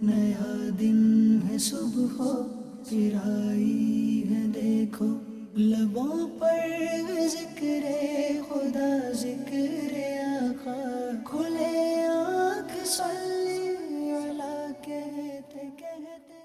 نیا دن ہے صبح پھر آئی ہے دیکھو، لبوں پر ذکر خدا ذکر آقا، کھلے آنکھ صلی اللہ کہتے کہتے۔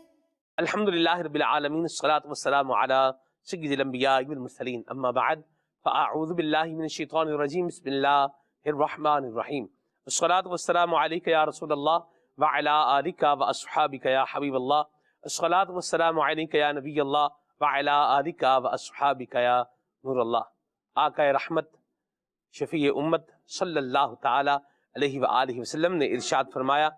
الحمدللہ رب العالمین، الصلاۃ والسلام علی سید الانبیاء والمرسلین، اما بعد فاعوذ باللہ من الشیطان الرجیم، بسم اللہ الرحمن الرحیم۔ الصلاۃ والسلام علیک یا رسول اللہ وعلی آلک واصحابک یا حبیب اللہ، الصلاۃ والسلام علیک یا نبی اللہ وعلی آلک واصحابک یا نور اللہ۔ آقا رحمت شفیع امت صلی اللہ تعالی علیہ وآلہ وسلم نے ارشاد فرمایا،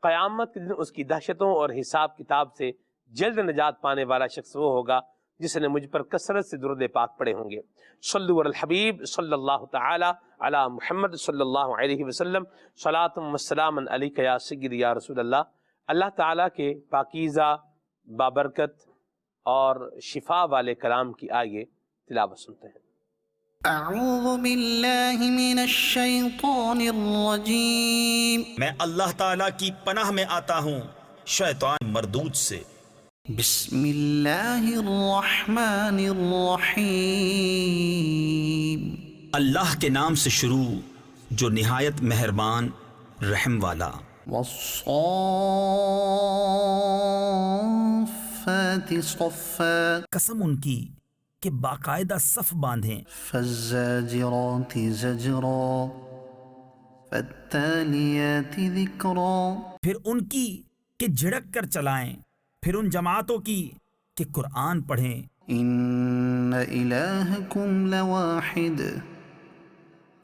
قیامت کے دن اس کی دہشتوں اور حساب کتاب سے جلد نجات پانے والا شخص وہ ہوگا جس نے مجھ پر کثرت سے درود پاک پڑھے ہوں گے۔ صلو علی الحبیب صلی اللہ تعالی علی محمد صلی اللہ علیہ وسلم، صلاۃ و سلام علیک یا سیدی یا رسول اللہ۔ اللہ تعالیٰ کے پاکیزہ، بابرکت اور شفا والے کلام کی آئیے تلاوت سنتے ہیں۔ اعوذ باللہ من الشیطان الرجیم، میں اللہ تعالیٰ کی پناہ میں آتا ہوں شیطان مردود سے۔ بسم اللہ الرحمن الرحیم، اللہ کے نام سے شروع جو نہایت مہربان رحم والا۔ والصافات صفا، قسم ان کی کہ باقاعدہ صف باندھیں۔ فالزاجرات زجرا، فالتالیات ذکرا، پھر ان کی کہ جھڑک کر چلائیں، پھر ان جماعتوں کی کہ قرآن پڑھیں۔ ان الہکم لواحد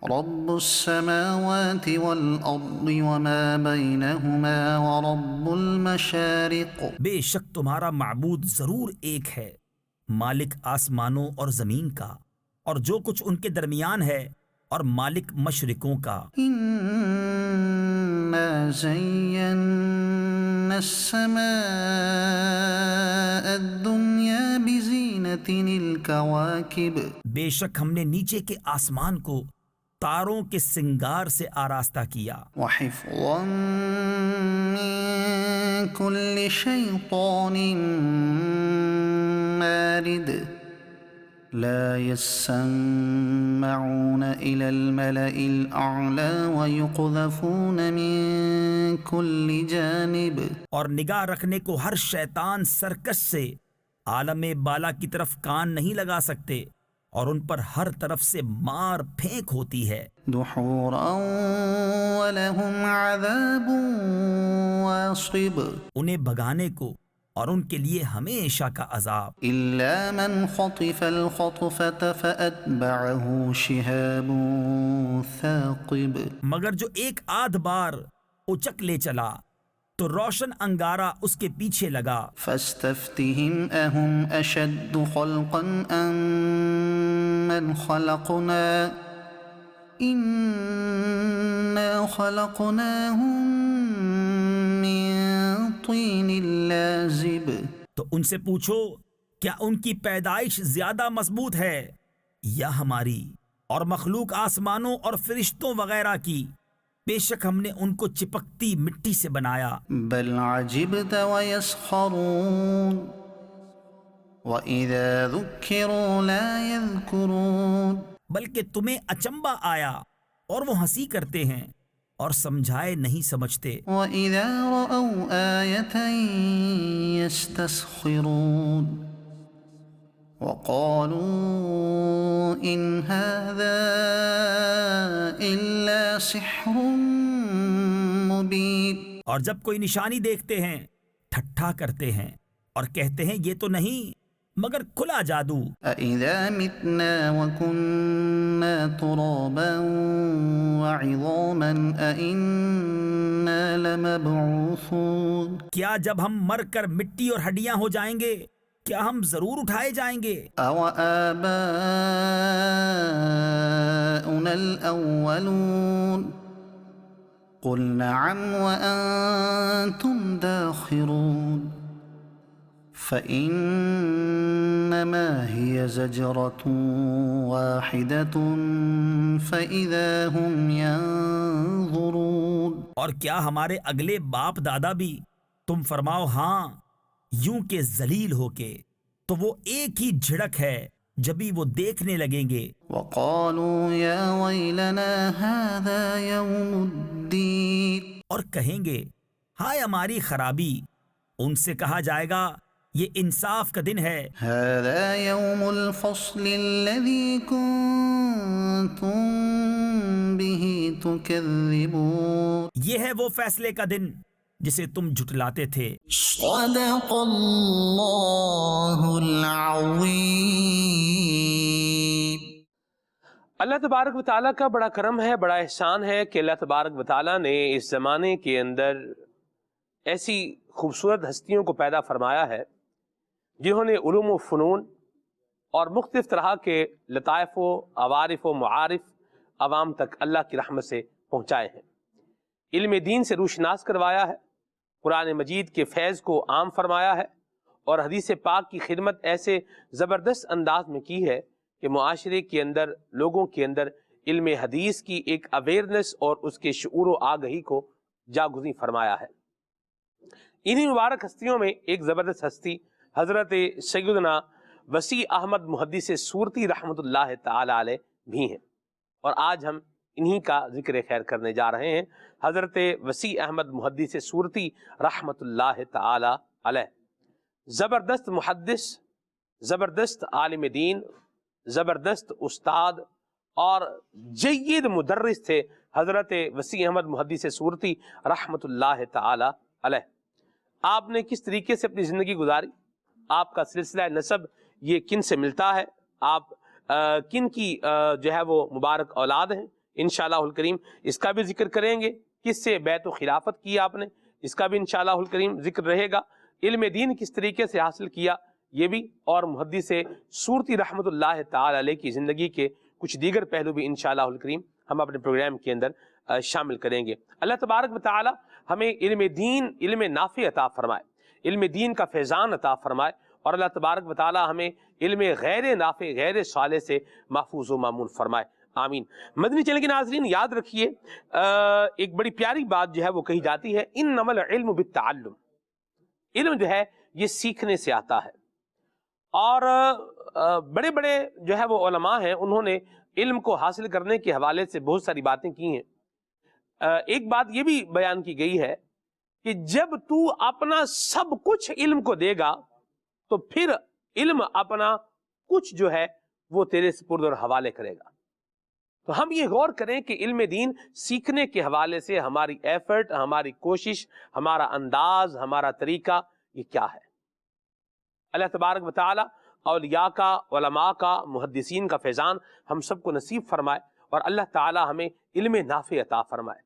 رب السماوات والارض وما بینہما ورب المشارق، بے شک تمہارا معبود ضرور ایک ہے، مالک آسمانوں اور زمین کا اور جو کچھ ان کے درمیان ہے، اور مالک مشرقوں کا۔ انا زینا السماء الدنیا بزینۃ الکواکب، بے شک ہم نے نیچے کے آسمان کو تاروں کے سنگار سے آراستہ کیا، وحفظا من کل شیطان مارد، لا يسمعون إلى الملأ الأعلى ويقذفون من كل جانب، اور نگاہ رکھنے کو ہر شیطان سرکش سے عالم بالا کی طرف کان نہیں لگا سکتے، اور ان پر ہر طرف سے مار پھینک ہوتی ہے۔ دحورا ولهم عذاب واصب، انہیں بھگانے کو اور ان کے لیے ہمیشہ کا عذاب۔ إلا من خطف الخطفة فأتبعه شهاب ثاقب، مگر جو ایک آدھ بار اچک لے چلا تو روشن انگارہ اس کے پیچھے لگا۔ فاستفتهم أهم أشد خلقا أم من خلقنا إنا خلقناهم من طين لازب، تو ان سے پوچھو کیا ان کی پیدائش زیادہ مضبوط ہے یا ہماری، اور مخلوق آسمانوں اور فرشتوں وغیرہ کی، بے شک ہم نے ان کو چپکتی مٹی سے بنایا۔ بل عجبت ويسخرون وإذا ذكروا لا يذكرون، بلکہ تمہیں اچنبا آیا اور وہ ہنسی کرتے ہیں اور سمجھائے نہیں سمجھتے۔ وإذا رأوا آية يستسخرون وقالوا إن هذا إلا سحر مبين، اور جب کوئی نشانی دیکھتے ہیں ٹھٹھا کرتے ہیں اور کہتے ہیں یہ تو نہیں مگر کھلا جادو۔ أإذا متنا وكنا ترابا وعظاما أإنا لمبعوثون، کیا جب ہم مر کر مٹی اور ہڈیاں ہو جائیں گے کیا ہم ضرور اٹھائے جائیں گے؟ أو آباؤنا الأولون، قل نعم وأنتم داخرون، فإنما هي زجرة واحدة فإذا هم ينظرون، اور کیا ہمارے اگلے باپ دادا بھی تم فرماؤ ہاں، یوں کہ ذلیل ہو کے، تو وہ ایک ہی جھڑک ہے جبھی وہ دیکھنے لگیں گے۔ وقالوا يا ويلنا هذا يوم الدين اور کہیں گے ہائے ہماری خرابی۔ ان سے کہا جائے گا یہ انصاف کا دن ہے، هذا يوم الفصل الذي كنتم به تكذبون یہ ہے وہ فیصلے کا دن جسے تم جھٹلاتے تھے۔ صدق اللہ العظیم۔ اللہ تبارک و تعالیٰ کا بڑا کرم ہے، بڑا احسان ہے کہ اللہ تبارک و تعالیٰ نے اس زمانے کے اندر ایسی خوبصورت ہستیوں کو پیدا فرمایا ہے جنہوں نے علوم و فنون اور مختلف طرح کے لطائف و عوارف و معارف عوام تک اللہ کی رحمت سے پہنچائے ہیں، علم دین سے روشناس کروایا ہے، قرآن مجید کے فیض کو عام فرمایا ہے، اور حدیث پاک کی خدمت ایسے زبردست انداز میں کی ہے کہ معاشرے کے اندر لوگوں کے اندر علم حدیث کی ایک اویئرنس اور اس کے شعور و آگہی کو جاگزیں فرمایا ہے۔ انہی مبارک ہستیوں میں ایک زبردست ہستی حضرت سیدنا وسیع احمد محدث سورتی رحمۃ اللہ تعالی علیہ بھی ہیں، اور آج ہم انہی کا ذکر خیر کرنے جا رہے ہیں۔ حضرت وسیع احمد محدث سورتی رحمۃ اللہ تعالی علیہ زبردست محدث، زبردست عالم دین، زبردست استاد اور جید مدرس تھے حضرت وسیع احمد محدث سورتی رحمۃ اللہ تعالی علیہ۔ آپ نے کس طریقے سے اپنی زندگی گزاری، آپ کا سلسلہ نسب یہ کن سے ملتا ہے، آپ کن کی جو ہے وہ مبارک اولاد ہیں، انشاءاللہ الکریم اس کا بھی ذکر کریں گے۔ کس سے بیعت و خلافت کی آپ نے، اس کا بھی انشاءاللہ الکریم ذکر رہے گا۔ علم دین کس طریقے سے حاصل کیا یہ بھی، اور محدث سورتی رحمۃ اللہ تعالی علیہ کی زندگی کے کچھ دیگر پہلو بھی انشاءاللہ الکریم ہم اپنے پروگرام کے اندر شامل کریں گے۔ اللہ تبارک و تعالی ہمیں علم دین، علم نافع عطا فرمائے، علم دین کا فیضان عطا فرمائے، اور اللہ تبارک و تعالی ہمیں علم غیر نافع، غیر صالح سے محفوظ و مامون فرمائے، آمین۔ مدنی چینل کے ناظرین یاد رکھیے ایک بڑی پیاری بات جو ہے وہ کہی جاتی ہے، انما العلم بالتعلم، علم جو ہے یہ سیکھنے سے آتا ہے، اور بڑے بڑے جو ہے وہ علماء ہیں انہوں نے علم کو حاصل کرنے کے حوالے سے بہت ساری باتیں کی ہیں۔ ایک بات یہ بھی بیان کی گئی ہے کہ جب تو اپنا سب کچھ علم کو دے گا تو پھر علم اپنا کچھ جو ہے وہ تیرے سپرد اور حوالے کرے گا۔ تو ہم یہ غور کریں کہ علم دین سیکھنے کے حوالے سے ہماری ایفرٹ، ہماری کوشش، ہمارا انداز، ہمارا طریقہ یہ کیا ہے۔ اللہ تبارک و تعالی اولیاء کا، علماء کا، محدثین کا فیضان ہم سب کو نصیب فرمائے، اور اللہ تعالی ہمیں علم نافع عطا فرمائے۔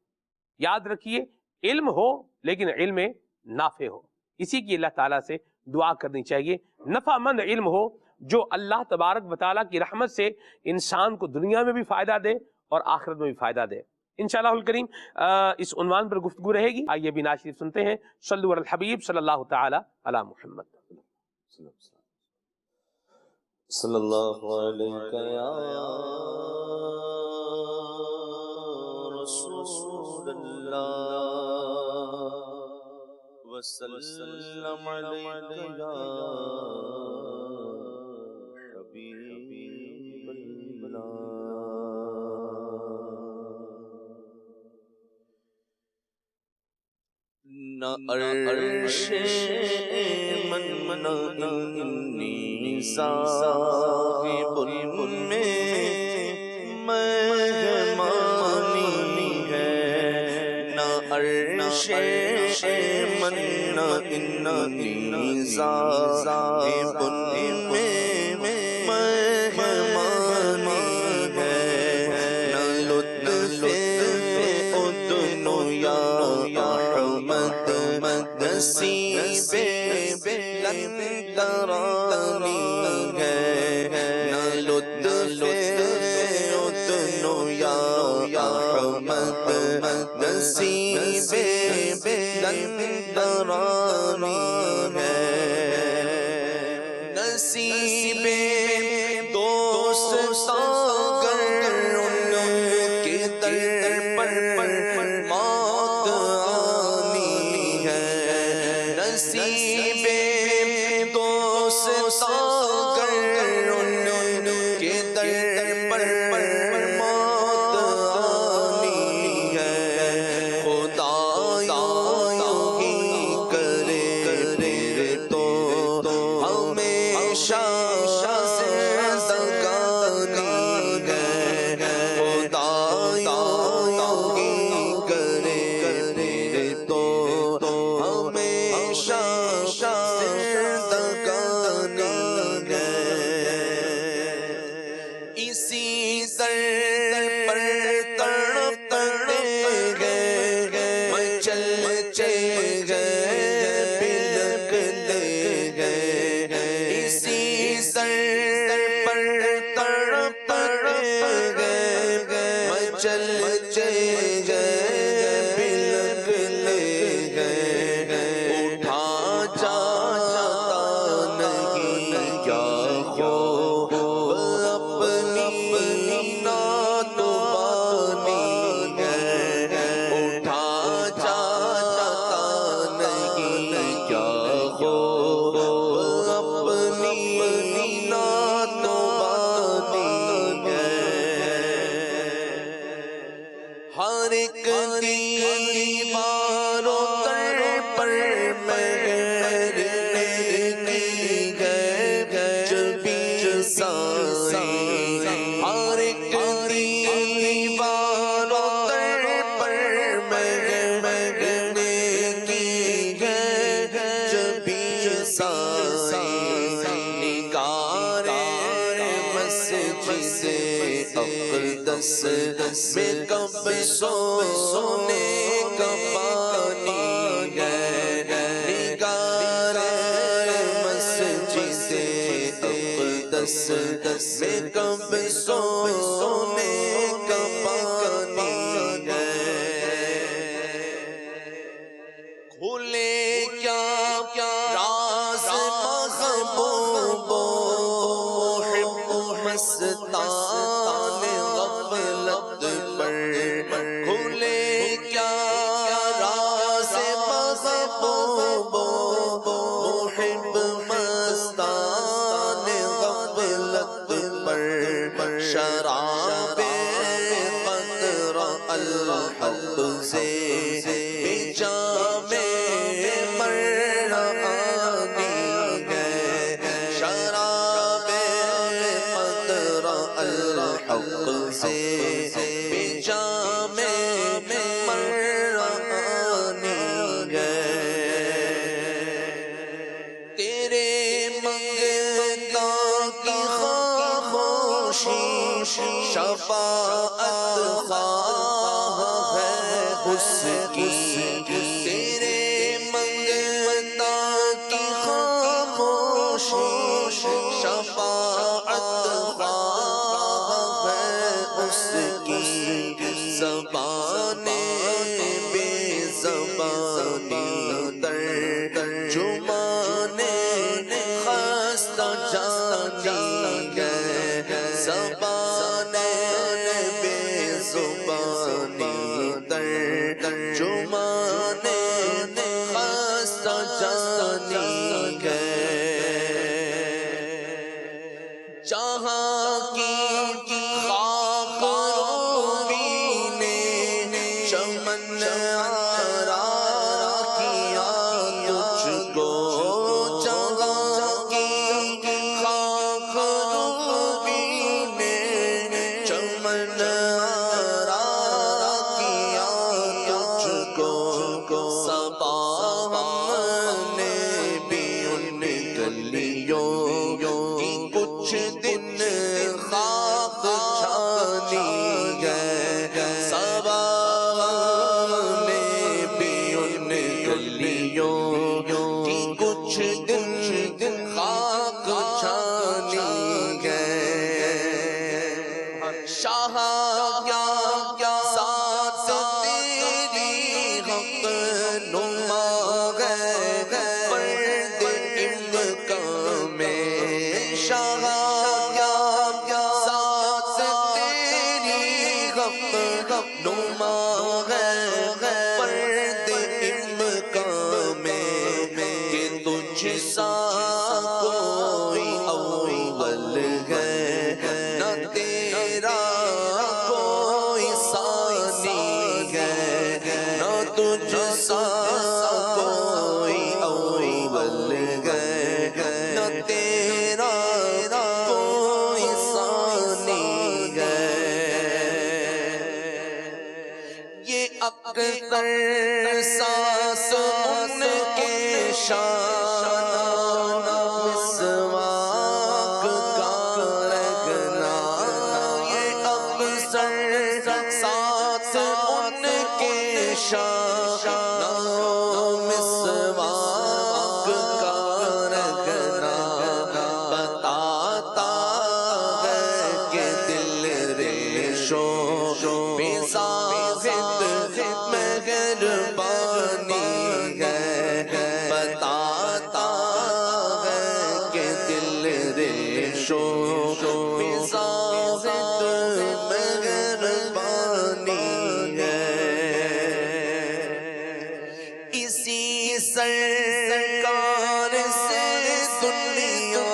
یاد رکھیے علم ہو لیکن علم نافع ہو، اسی کی اللہ تعالیٰ سے دعا کرنی چاہیے۔ نفع مند علم ہو جو اللہ تبارک و تعالیٰ کی رحمت سے انسان کو دنیا میں بھی فائدہ دے اور آخرت میں بھی فائدہ دے۔ انشاءاللہ الکریم اس عنوان پر گفتگو رہے گی، آئیے بھی نعت شریف سنتے ہیں۔ صلو علی الحبیب صلی اللہ تعالی علی محمد۔ صلی اللہ علیہ یا رسول اللہ وسلم علیہ یا حبیب اللہ۔ نہ عرش من انی صاحب میں مہمانی ہے، نہ عرش من انی صاحب میں مہمانی ہے، نہ لطف ادنو یا رحمت نصیب بلند ترانی ہے، نہ لطف ادنو یا رحمت نصیب بلند ترانی ہے، نصیب دوست اگر ان کے در پر موت آنی ہے، نصیب دوست اگر ان کے در پر موت آنی ہے خدا یوں ہی کرے تو ہمیشہ زندگانی ہے خدا یوں ہی کرے تو ہمیشہ زندگانی ہے اسی در پر تڑپتے گئے مچلتے گئے بلکتے گئے اسی در پر تڑپتے گئے مچلتے گئے بلکتے گئے اٹھا جاتا نہیں کیا خوب اپنی ناتوانی ہے اٹھا جاتا نہیں کیا خوب اپنی ناتوانی ہے ہر ایک دیواروں پر مہرنے کی ہے جبی سائی ہر ایک دیواروں پر مہرنے کی ہے جبی سائی نگار مسجد اقدس میں کب سونے کا پانی ہے نگار مسجد اقدس میں کب سونے کا پانی ہے کھلے کیا راز محبوب محب مستان غفلت پر کھلے کیا راز محبوب محب مستان غفلت پر شراب قدر الحب سے جام مرانی ہے شراب قدر الحق سے جام مرانی ہے تیرے منگتا کی خاموشی شفاعت خواہ ہے اس کی تیرے منگتا کی خاموشی شفاعت خواہ ہے اس کی زبان بے زبانی ترجمان خستہ جانی ہے زبان بے زبانی ترجمان خستہ جانی ہے جہاں کی خاک رومی نے چمن آرا کیا تجھ کو جہاں کی خاک رومی نے چمن آرا کیا تجھ کو صبا ہم نے بھی ان گلیوں کی کچھ دن خاک چھانی ہے صبا نے بھی ان گلیوں کی کچھ دن خاک چھانی ہے شاہ کیا ساتھ تیری حق نما ہے فرد امکان میں شاہ کیا ساتھ تیری حق نما ہے فرد امکان میں کہ تجھ سا کوئی اول ہے نہ تیرا کوئی ثانی ہے نہ تجھ سا کوئی اول ہے نہ تیرا کوئی ثانی ہے یہ اکثر ساس ان کے شانہ مسواک کا رگنا یہ اکثر ساس ان کے شانہ مسواک کا رگنا بتاتا ہے کہ دل ریشوں بے زاہد مہربانی ہے بتاتا ہے کہ دل ریشوں بے زاہد مہربانی ہے اسی سرکار سے دنیا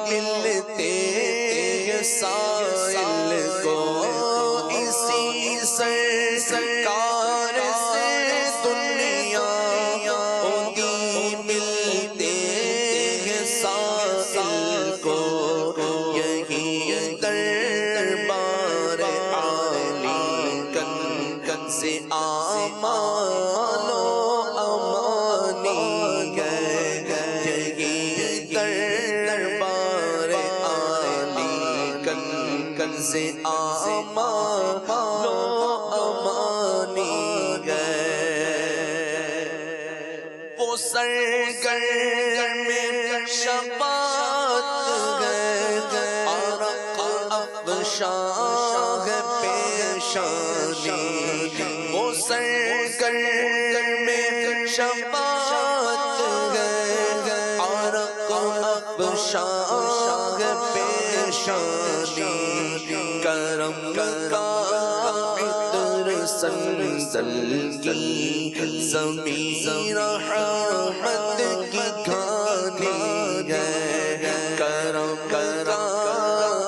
ملتے ہیں سائل کو اسی سرکار سے دنیا ملتے ہیں سائل کو یہی دربار عالی کن سے آمان و امانی ہے یہی دربار عالی کن سے آمان و امانی ہے وہ سرگرم شفاعت ہے عرق افشاں ہے پیشانی وہ سرگرم شفاعت ہے عرق افشاں ہے پیشانی کرم کا عطر سلسل کی زمین رحمت کی کھانی ہے کرم کا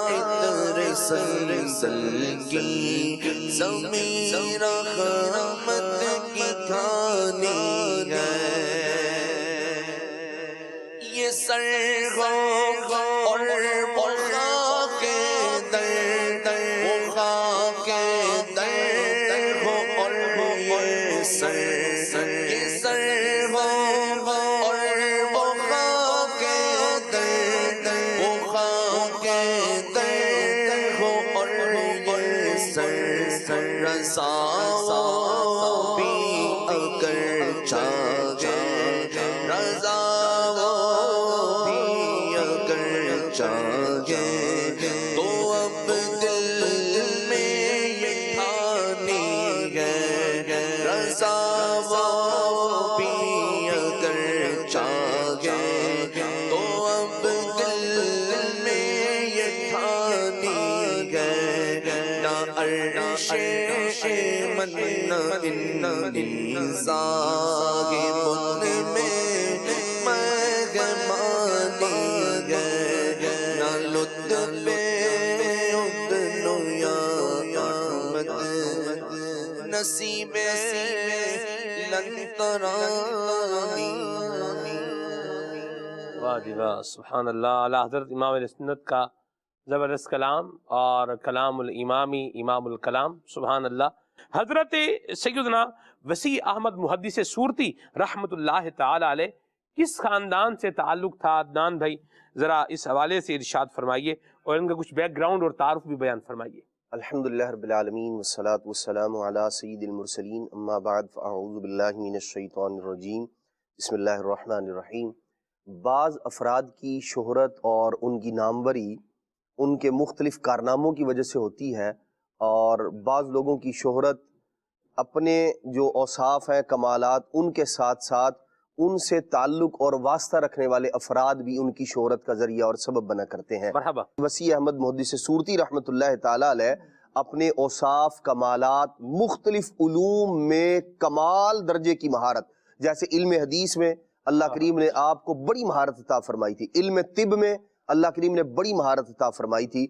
عطر سلسل کی زمین رحمت کی کھانی ہے یہ سرگو اور بخا کے در بخا کے در ہو اور یہ سرگو اور بخا کے در بخا کے در ہو اور یہ رضا بھی اگر چاہے رضا چاہے تو اب دل میں یہ ٹھانی ہے رضا وہ بھی اگر چاہے تو اب دل میں یہ ٹھانی ہے نہ عرش من زاہب میں مہمانی ہے نہ لطف ابن یا احمد نصیب لن ترانی واہ جی واہ سبحان اللہ اعلیٰ حضرت امام اہل سنت کا زبردست کلام اور کلام الامامی امام الکلام سبحان اللہ حضرت سیدنا وسیع احمد محدث سورتی رحمت اللہ تعالی علیہ کس خاندان سے تعلق تھا عدنان بھائی ذرا اس حوالے سے ارشاد فرمائیے اور ان کا کچھ بیک گراؤنڈ اور تعارف بھی بیان فرمائیے الحمدللہ رب العالمین والصلاة والسلام علی سید المرسلین اما بعد فاعوذ باللہ من الشیطان الرجیم بسم اللہ الرحمن الرحیم بعض افراد کی شہرت اور ان کی ناموری ان کے مختلف کارناموں کی وجہ سے ہوتی ہے اور بعض لوگوں کی شہرت اپنے جو اوصاف ہیں کمالات ان کے ساتھ ساتھ ان سے تعلق اور واسطہ رکھنے والے افراد بھی ان کی شہرت کا ذریعہ اور سبب بنا کرتے ہیں۔ مرحبا۔ وسیع احمد محدث سورتی رحمت اللہ تعالیٰ علیہ اپنے اوصاف کمالات مختلف علوم میں کمال درجے کی مہارت، جیسے علم حدیث میں اللہ کریم نے آپ کو بڑی مہارت عطا فرمائی تھی، علم طب میں اللہ کریم نے بڑی مہارت عطا فرمائی تھی،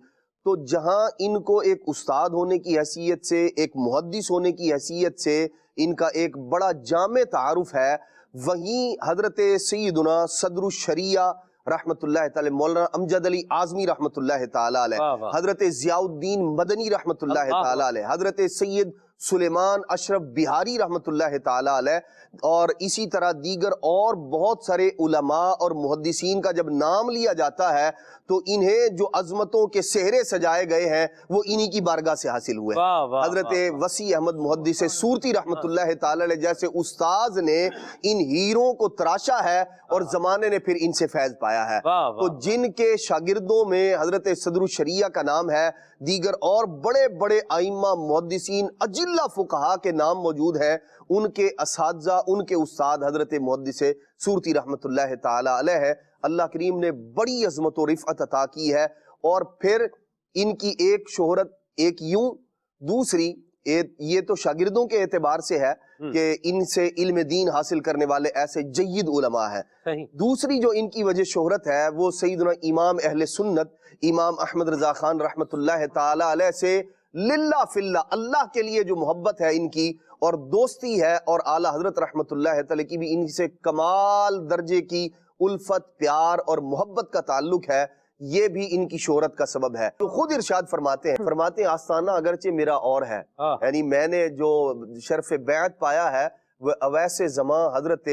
تو جہاں ان کو ایک استاد ہونے کی حیثیت سے، ایک محدث ہونے کی حیثیت سے ان کا ایک بڑا جامع تعارف ہے، وہیں حضرت سیدنا صدر الشریعہ رحمت اللہ تعالی مولانا امجد علی اعظمی رحمت اللہ تعالی علیہ، حضرت ضیاء الدین مدنی رحمت اللہ تعالی علیہ، حضرت سید سلیمان اشرف بہاری رحمت اللہ تعالی علیہ، اور اسی طرح دیگر اور بہت سارے علماء اور محدثین کا جب نام لیا جاتا ہے تو انہیں جو عظمتوں کے سہرے سجائے گئے ہیں وہ انہی کی بارگاہ سے حاصل ہوئے۔ حضرت وسیع احمد محدث سورتی رحمت اللہ تعالی علیہ جیسے استاذ نے ان ہیروں کو تراشا ہے اور زمانے نے پھر ان سے فیض پایا ہے، تو جن کے شاگردوں میں حضرت صدر الشریعہ کا نام ہے، دیگر اور بڑے بڑے ائمہ محدثین اجلہ فقہا کے نام موجود ہیں، ان کے اساتذہ، ان کے استاد حضرت محدث سورتی رحمت اللہ تعالی علیہ ہے۔ اللہ کریم نے بڑی عظمت و رفعت عطا کی ہے، اور پھر ان کی ایک شہرت ایک یوں، دوسری یہ تو شاگردوں کے اعتبار سے ہے کہ ان سے علم دین حاصل کرنے والے ایسے جید علماء ہیں، دوسری جو ان کی وجہ شہرت ہے وہ سیدنا امام اہل سنت امام احمد رضا خان رحمت اللہ تعالی علیہ سے للہ فی اللہ، اللہ کے لیے جو محبت ہے ان کی اور دوستی ہے، اور اعلیٰ حضرت رحمت اللہ تعالی کی بھی ان سے کمال درجے کی الفت، پیار اور محبت کا تعلق ہے، یہ بھی ان کی شہرت کا سبب ہے۔ تو خود ارشاد فرماتے ہیں آستانہ اگرچہ میرا اور ہے، یعنی میں نے جو شرف بیعت پایا ہے وہ اویس زماں حضرت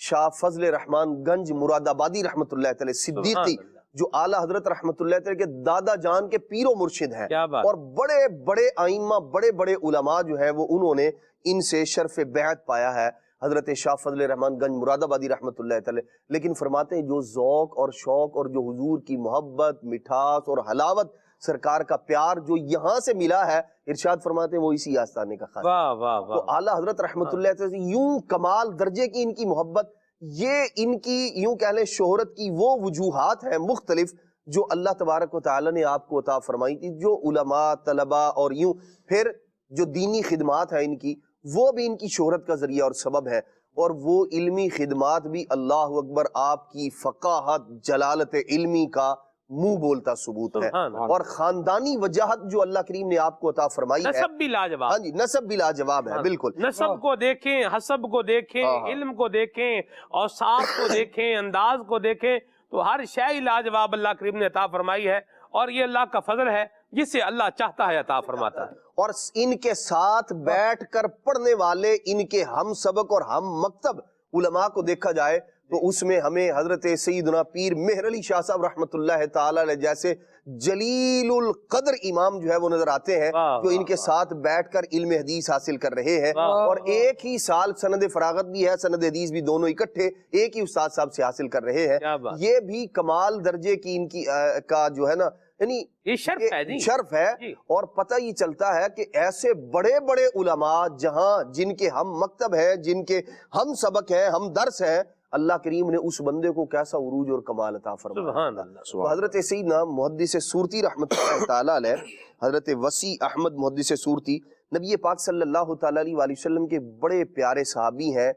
شاہ فضل رحمان گنج مراد آبادی رحمت اللہ تعالی صدیقی، جو اعلیٰ حضرت رحمت اللہ تعالی کے دادا جان کے پیر و مرشد ہیں، اور بڑے بڑے ائمہ، بڑے بڑے علماء جو ہیں وہ انہوں نے ان سے شرف بیعت پایا ہے، حضرت شاہ فضل رحمان گنج مراد آبادی رحمت اللہ تعالی۔ لیکن فرماتے ہیں جو ذوق اور شوق اور جو حضور کی محبت، مٹھاس اور حلاوت، سرکار کا پیار جو یہاں سے ملا ہے، ارشاد فرماتے ہیں وہ اسی آستانے کا خاص ہے۔ تو اعلیٰ حضرت رحمت اللہ تعالی یوں کمال درجے کی ان کی محبت، یہ ان کی یوں کہہ لیں شہرت کی وہ وجوہات ہیں مختلف جو اللہ تبارک و تعالی نے آپ کو عطا فرمائی تھی، جو علماء، طلباء اور یوں پھر جو دینی خدمات ہیں ان کی، وہ بھی ان کی شہرت کا ذریعہ اور سبب ہے، اور وہ علمی خدمات بھی اللہ اکبر آپ کی فقاہت، جلالت علمی کا منہ بولتا ثبوت ہے، اور خاندانی وجاہت جو اللہ کریم نے آپ کو عطا فرمائی ہے، نسب بھی لاجواب، ہاں جی نسب بھی لاجواب ہے، بالکل نسب کو دیکھیں، حسب کو دیکھیں، علم کو دیکھیں، اوصاف کو دیکھیں، انداز کو دیکھیں، تو ہر شے لاجواب اللہ کریم نے عطا فرمائی ہے، اور یہ اللہ کا فضل ہے، جسے اللہ چاہتا ہے عطا فرماتا ہے۔ اور ان کے ساتھ بیٹھ کر پڑھنے والے ان کے ہم سبق اور ہم مکتب علماء کو دیکھا جائے تو اس میں ہمیں حضرت سیدنا پیر مہر علی شاہ صاحب رحمت اللہ تعالی علیہ جیسے جلیل القدر امام جو ہے وہ نظر آتے ہیں، جو ان کے ساتھ بیٹھ کر علم حدیث حاصل کر رہے ہیں، اور ایک ہی سال سند فراغت بھی ہے، سند حدیث بھی، دونوں اکٹھے ایک ہی استاد صاحب سے حاصل کر رہے ہیں۔ یہ بھی کمال درجے کی ان کی کا جو ہے نا، یعنی یہ شرف ہے، اور پتہ یہ چلتا ہے کہ ایسے بڑے بڑے علماء جہاں جن کے ہم مکتب ہیں، جن کے ہم سبق ہیں، ہم درس ہیں، اللہ کریم نے اس بندے کو کیسا عروج اور کمال عطا فرمایا۔ تو حضرت سیدنا محدث سورتی رحمت اللہ تعالی علیہ، حضرت وسیع احمد محدث سورتی نبی پاک صلی اللہ تعالی علیہ وآلہ وسلم کے بڑے پیارے صحابی ہیں۔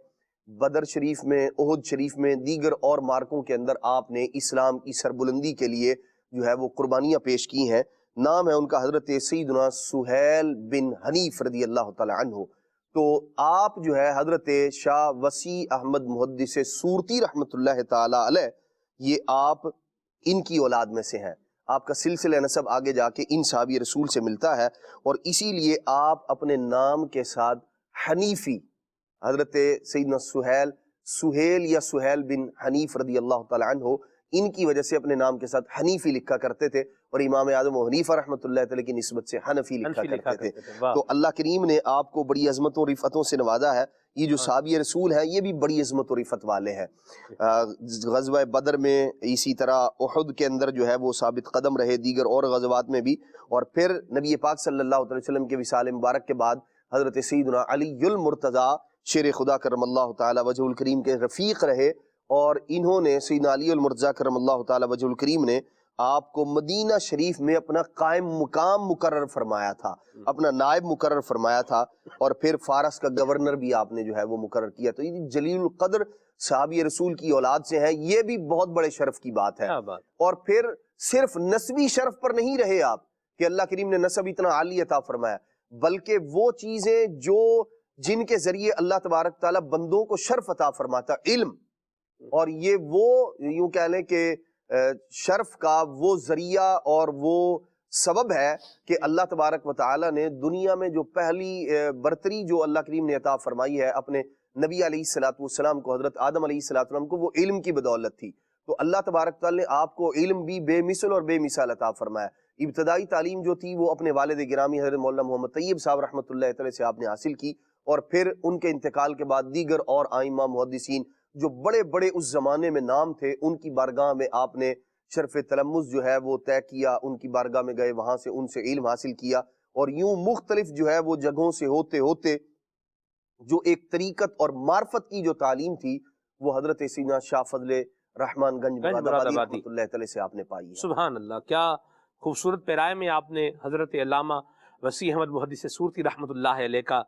بدر شریف میں، احد شریف میں، دیگر اور مارکوں کے اندر آپ نے اسلام کی سربلندی کے لیے جو ہے وہ قربانیاں پیش کی ہیں۔ نام ہے ان کا حضرت سیدنا سہیل بن حنیف رضی اللہ تعالی عنہ۔ تو آپ جو ہے حضرت شاہ وسیع احمد محدث سورتی رحمت اللہ تعالی علیہ، یہ آپ ان کی اولاد میں سے ہیں، آپ کا سلسلہ نسب آگے جا کے ان صحابی رسول سے ملتا ہے، اور اسی لیے آپ اپنے نام کے ساتھ حنیفی، حضرت سیدنا سہیل یا سہیل بن حنیف رضی اللہ تعالی عنہ، ان کی وجہ سے اپنے نام کے ساتھ حنیفی لکھا کرتے تھے، اور امام اعظم و حنیفہ رحمۃ اللہ تعالی کی نسبت سے حنفی لکھا کرتے تھے۔ تو اللہ کریم نے آپ کو بڑی عظمت و رفعتوں سے نوازا ہے۔ یہ جو صحابی رسول ہیں یہ بھی بڑی عظمت و رفعت والے ہیں۔ غزوہ بدر میں، اسی طرح احد کے اندر جو ہے وہ ثابت قدم رہے، دیگر اور غزوات میں بھی، اور پھر نبی پاک صلی اللہ علیہ وسلم کے وصال مبارک کے بعد حضرت سیدنا علی المرتضیٰ شیر خدا کرم اللہ تعالی وجہ الکریم کے رفیق رہے، اور انہوں نے سیدنا علی المرتضیٰ کرم اللہ تعالی وجہ الکریم نے آپ کو مدینہ شریف میں اپنا قائم مقام مقرر فرمایا تھا، اپنا نائب مقرر فرمایا تھا، اور پھر فارس کا گورنر بھی آپ نے جو ہے وہ مقرر کیا۔ تو یہ جلیل القدر صحابی رسول کی اولاد سے ہیں، یہ بھی بہت بڑے شرف کی بات ہے۔ کیا بات، اور پھر صرف نسبی شرف پر نہیں رہے آپ کہ اللہ کریم نے نسب اتنا عالی عطا فرمایا، بلکہ وہ چیزیں جو جن کے ذریعے اللہ تبارک تعالیٰ بندوں کو شرف عطا فرماتا، علم، اور یہ وہ یوں کہہ لیں کہ شرف کا وہ ذریعہ اور وہ سبب ہے کہ اللہ تبارک و تعالیٰ نے دنیا میں جو پہلی برتری جو اللہ کریم نے عطا فرمائی ہے اپنے نبی علیہ الصلوۃ والسلام کو، حضرت آدم علیہ السلام کو، وہ علم کی بدولت تھی۔ تو اللہ تبارک تعالیٰ نے آپ کو علم بھی بے مثل اور بے مثال عطا فرمایا۔ ابتدائی تعلیم جو تھی وہ اپنے والد گرامی حضرت مولانا محمد طیب صاحب رحمۃ اللہ تعالی سے آپ نے حاصل کی، اور پھر ان کے انتقال کے بعد دیگر اور ائمہ محدثین جو بڑے بڑے اس زمانے میں نام تھے، ان کی بارگاہ میں آپ نے شرف تلمذ جو ہے وہ طے کیا، ان کی بارگاہ میں گئے، وہاں سے ان سے علم حاصل کیا، اور یوں مختلف جو ہے وہ جگہوں سے ہوتے ہوتے جو ایک طریقت اور معرفت کی جو تعلیم تھی وہ حضرت سیدنا شاہ فضل رحمان گنج مراد آبادی رحمۃ اللہ تعالی سے آپ نے پائی ہے۔ سبحان اللہ، کیا خوبصورت پیرائے میں آپ نے حضرت علامہ وسیع احمد محدث سورتی رحمۃ اللہ علیہ کا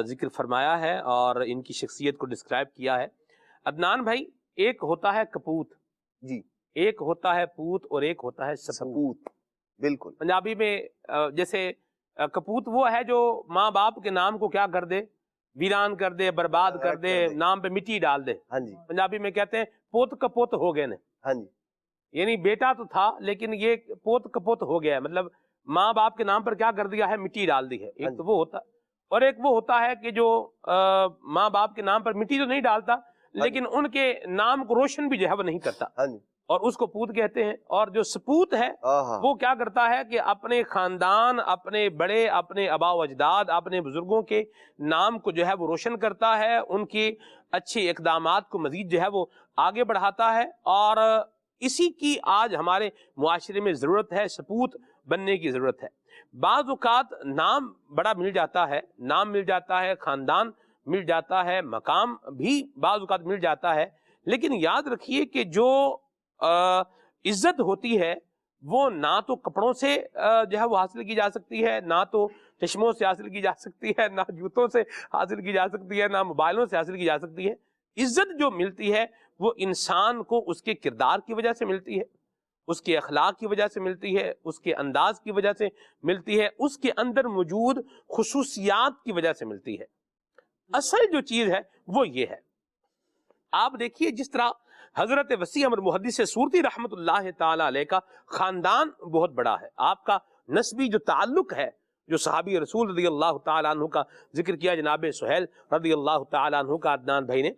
ذکر فرمایا ہے اور ان کی شخصیت کو ڈسکرائب کیا ہے۔ عدنان بھائی، ایک ہوتا ہے کپوت، جی، ایک ہوتا ہے پوت، اور ایک ہوتا ہے سپوت۔ سپوت، بالکل۔ پنجابی میں جیسے کپوت وہ ہے جو ماں باپ کے نام کو کیا کر دے، ویران کر دے، برباد کر دے، نام پہ مٹی ڈال دے۔ ہاں جی، پنجابی میں کہتے ہیں پوت کپوت ہو گئے نے، ہاں جی، یعنی بیٹا تو تھا لیکن یہ پوت کپوت ہو گیا ہے، مطلب ماں باپ کے نام پر کیا کر دیا ہے، مٹی ڈال دی ہے۔ ایک تو وہ ہوتا ہے، اور ایک وہ ہوتا ہے کہ جو ماں باپ کے نام پر مٹی تو نہیں ڈالتا لیکن ان کے نام کو روشن بھی جو ہے وہ نہیں کرتا، ہاں جی، اور اس کو پوت کہتے ہیں۔ اور جو سپوت ہے وہ کیا کرتا ہے کہ اپنے خاندان، اپنے بڑے، اپنے آباء و اجداد، اپنے بزرگوں کے نام کو جو ہے وہ روشن کرتا ہے، ان کی اچھی اقدامات کو مزید جو ہے وہ آگے بڑھاتا ہے، اور اسی کی آج ہمارے معاشرے میں ضرورت ہے، سپوت بننے کی ضرورت ہے۔ بعض اوقات نام بڑا مل جاتا ہے، نام مل جاتا ہے، خاندان مل جاتا ہے، مقام بھی بعض اوقات مل جاتا ہے، لیکن یاد رکھیے کہ جو عزت ہوتی ہے وہ نہ تو کپڑوں سے جو ہے وہ حاصل کی جا سکتی ہے، نہ تو چشموں سے حاصل کی جا سکتی ہے، نہ جوتوں سے حاصل کی جا سکتی ہے، نہ موبائلوں سے حاصل کی جا سکتی ہے۔ عزت جو ملتی ہے وہ انسان کو اس کے کردار کی وجہ سے ملتی ہے، اس کے اخلاق کی وجہ سے ملتی ہے، اس کے انداز کی وجہ سے ملتی ہے، اس کے اندر موجود خصوصیات کی وجہ سے ملتی ہے۔ اصل جو چیز ہے وہ یہ ہے، آپ دیکھیے جس طرح حضرت وسیع احمد محدث سورتی رحمۃ اللہ تعالی علیہ کا خاندان بہت بڑا ہے، آپ کا نسبی جو تعلق ہے، جو صحابی رسول رضی اللہ تعالیٰ عنہ کا ذکر کیا جناب سہیل رضی اللہ تعالیٰ عنہ کا عدنان بھائی نے،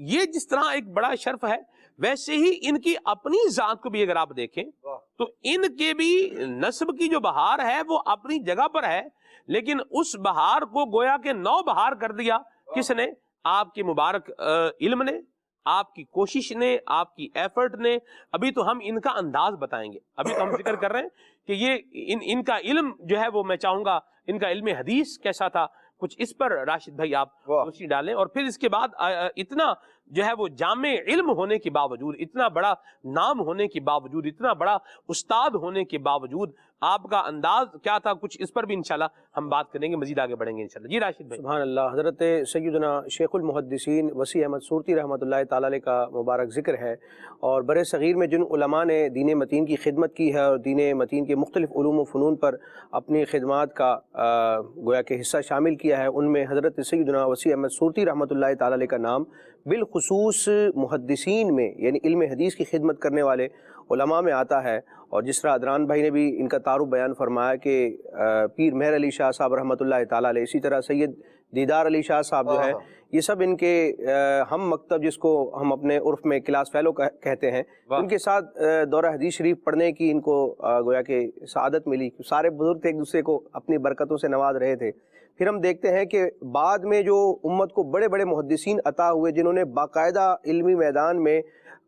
یہ جس طرح ایک بڑا شرف ہے، ویسے ہی ان کی اپنی ذات کو بھی اگر آپ دیکھیں تو ان کے بھی نسب کی جو بہار ہے وہ اپنی جگہ پر ہے، لیکن اس بہار کو گویا کہ نو بہار کر دیا کس نے؟ آپ کے مبارک علم نے، آپ کی کوشش نے، آپ کی ایفرٹ نے۔ ابھی تو ہم ان کا انداز بتائیں گے، ابھی تو ہم ذکر کر رہے ہیں کہ یہ ان کا علم جو ہے وہ میں چاہوں گا ان کا علم حدیث کیسا تھا، کچھ اس پر راشد بھائی آپ روشنی ڈالیں، اور پھر اس کے بعد اتنا جو ہے وہ جامع علم ہونے کے باوجود، اتنا بڑا نام ہونے کے باوجود، اتنا بڑا استاد ہونے کے باوجود آپ کا انداز کیا تھا، کچھ اس پر بھی انشاءاللہ ہم بات کریں گے، مزید آگے بڑھیں گے انشاءاللہ۔ جی راشد بھائی۔ سبحان اللہ، حضرت سیدنا شیخ المحدثین وسیع احمد سورتی رحمۃ اللہ تعالی علیہ کا مبارک ذکر ہے، اور بر صغیر میں جن علماء نے دین متین کی خدمت کی ہے اور دین متین کے مختلف علوم و فنون پر اپنی خدمات کا گویا کہ حصہ شامل کیا ہے، ان میں حضرت سیدنا وسیع احمد سورتی رحمۃ اللہ تعالی علیہ کا نام بالخصوص محدثین میں یعنی علم حدیث کی خدمت کرنے والے علماء میں آتا ہے۔ اور جس طرح عدنان بھائی نے بھی ان کا تعارف بیان فرمایا کہ پیر مہر علی شاہ صاحب رحمۃ اللہ تعالی علیہ، اسی طرح سید دیدار علی شاہ صاحب جو ہے، یہ سب ان کے ہم مکتب جس کو ہم اپنے عرف میں کلاس فیلو کہتے ہیں، ان کے ساتھ دورہ حدیث شریف پڑھنے کی ان کو گویا کہ سعادت ملی۔ سارے بزرگ ایک دوسرے کو اپنی برکتوں سے نواز رہے تھے۔ پھر ہم دیکھتے ہیں کہ بعد میں جو امت کو بڑے بڑے محدثین عطا ہوئے جنہوں نے باقاعدہ علمی میدان میں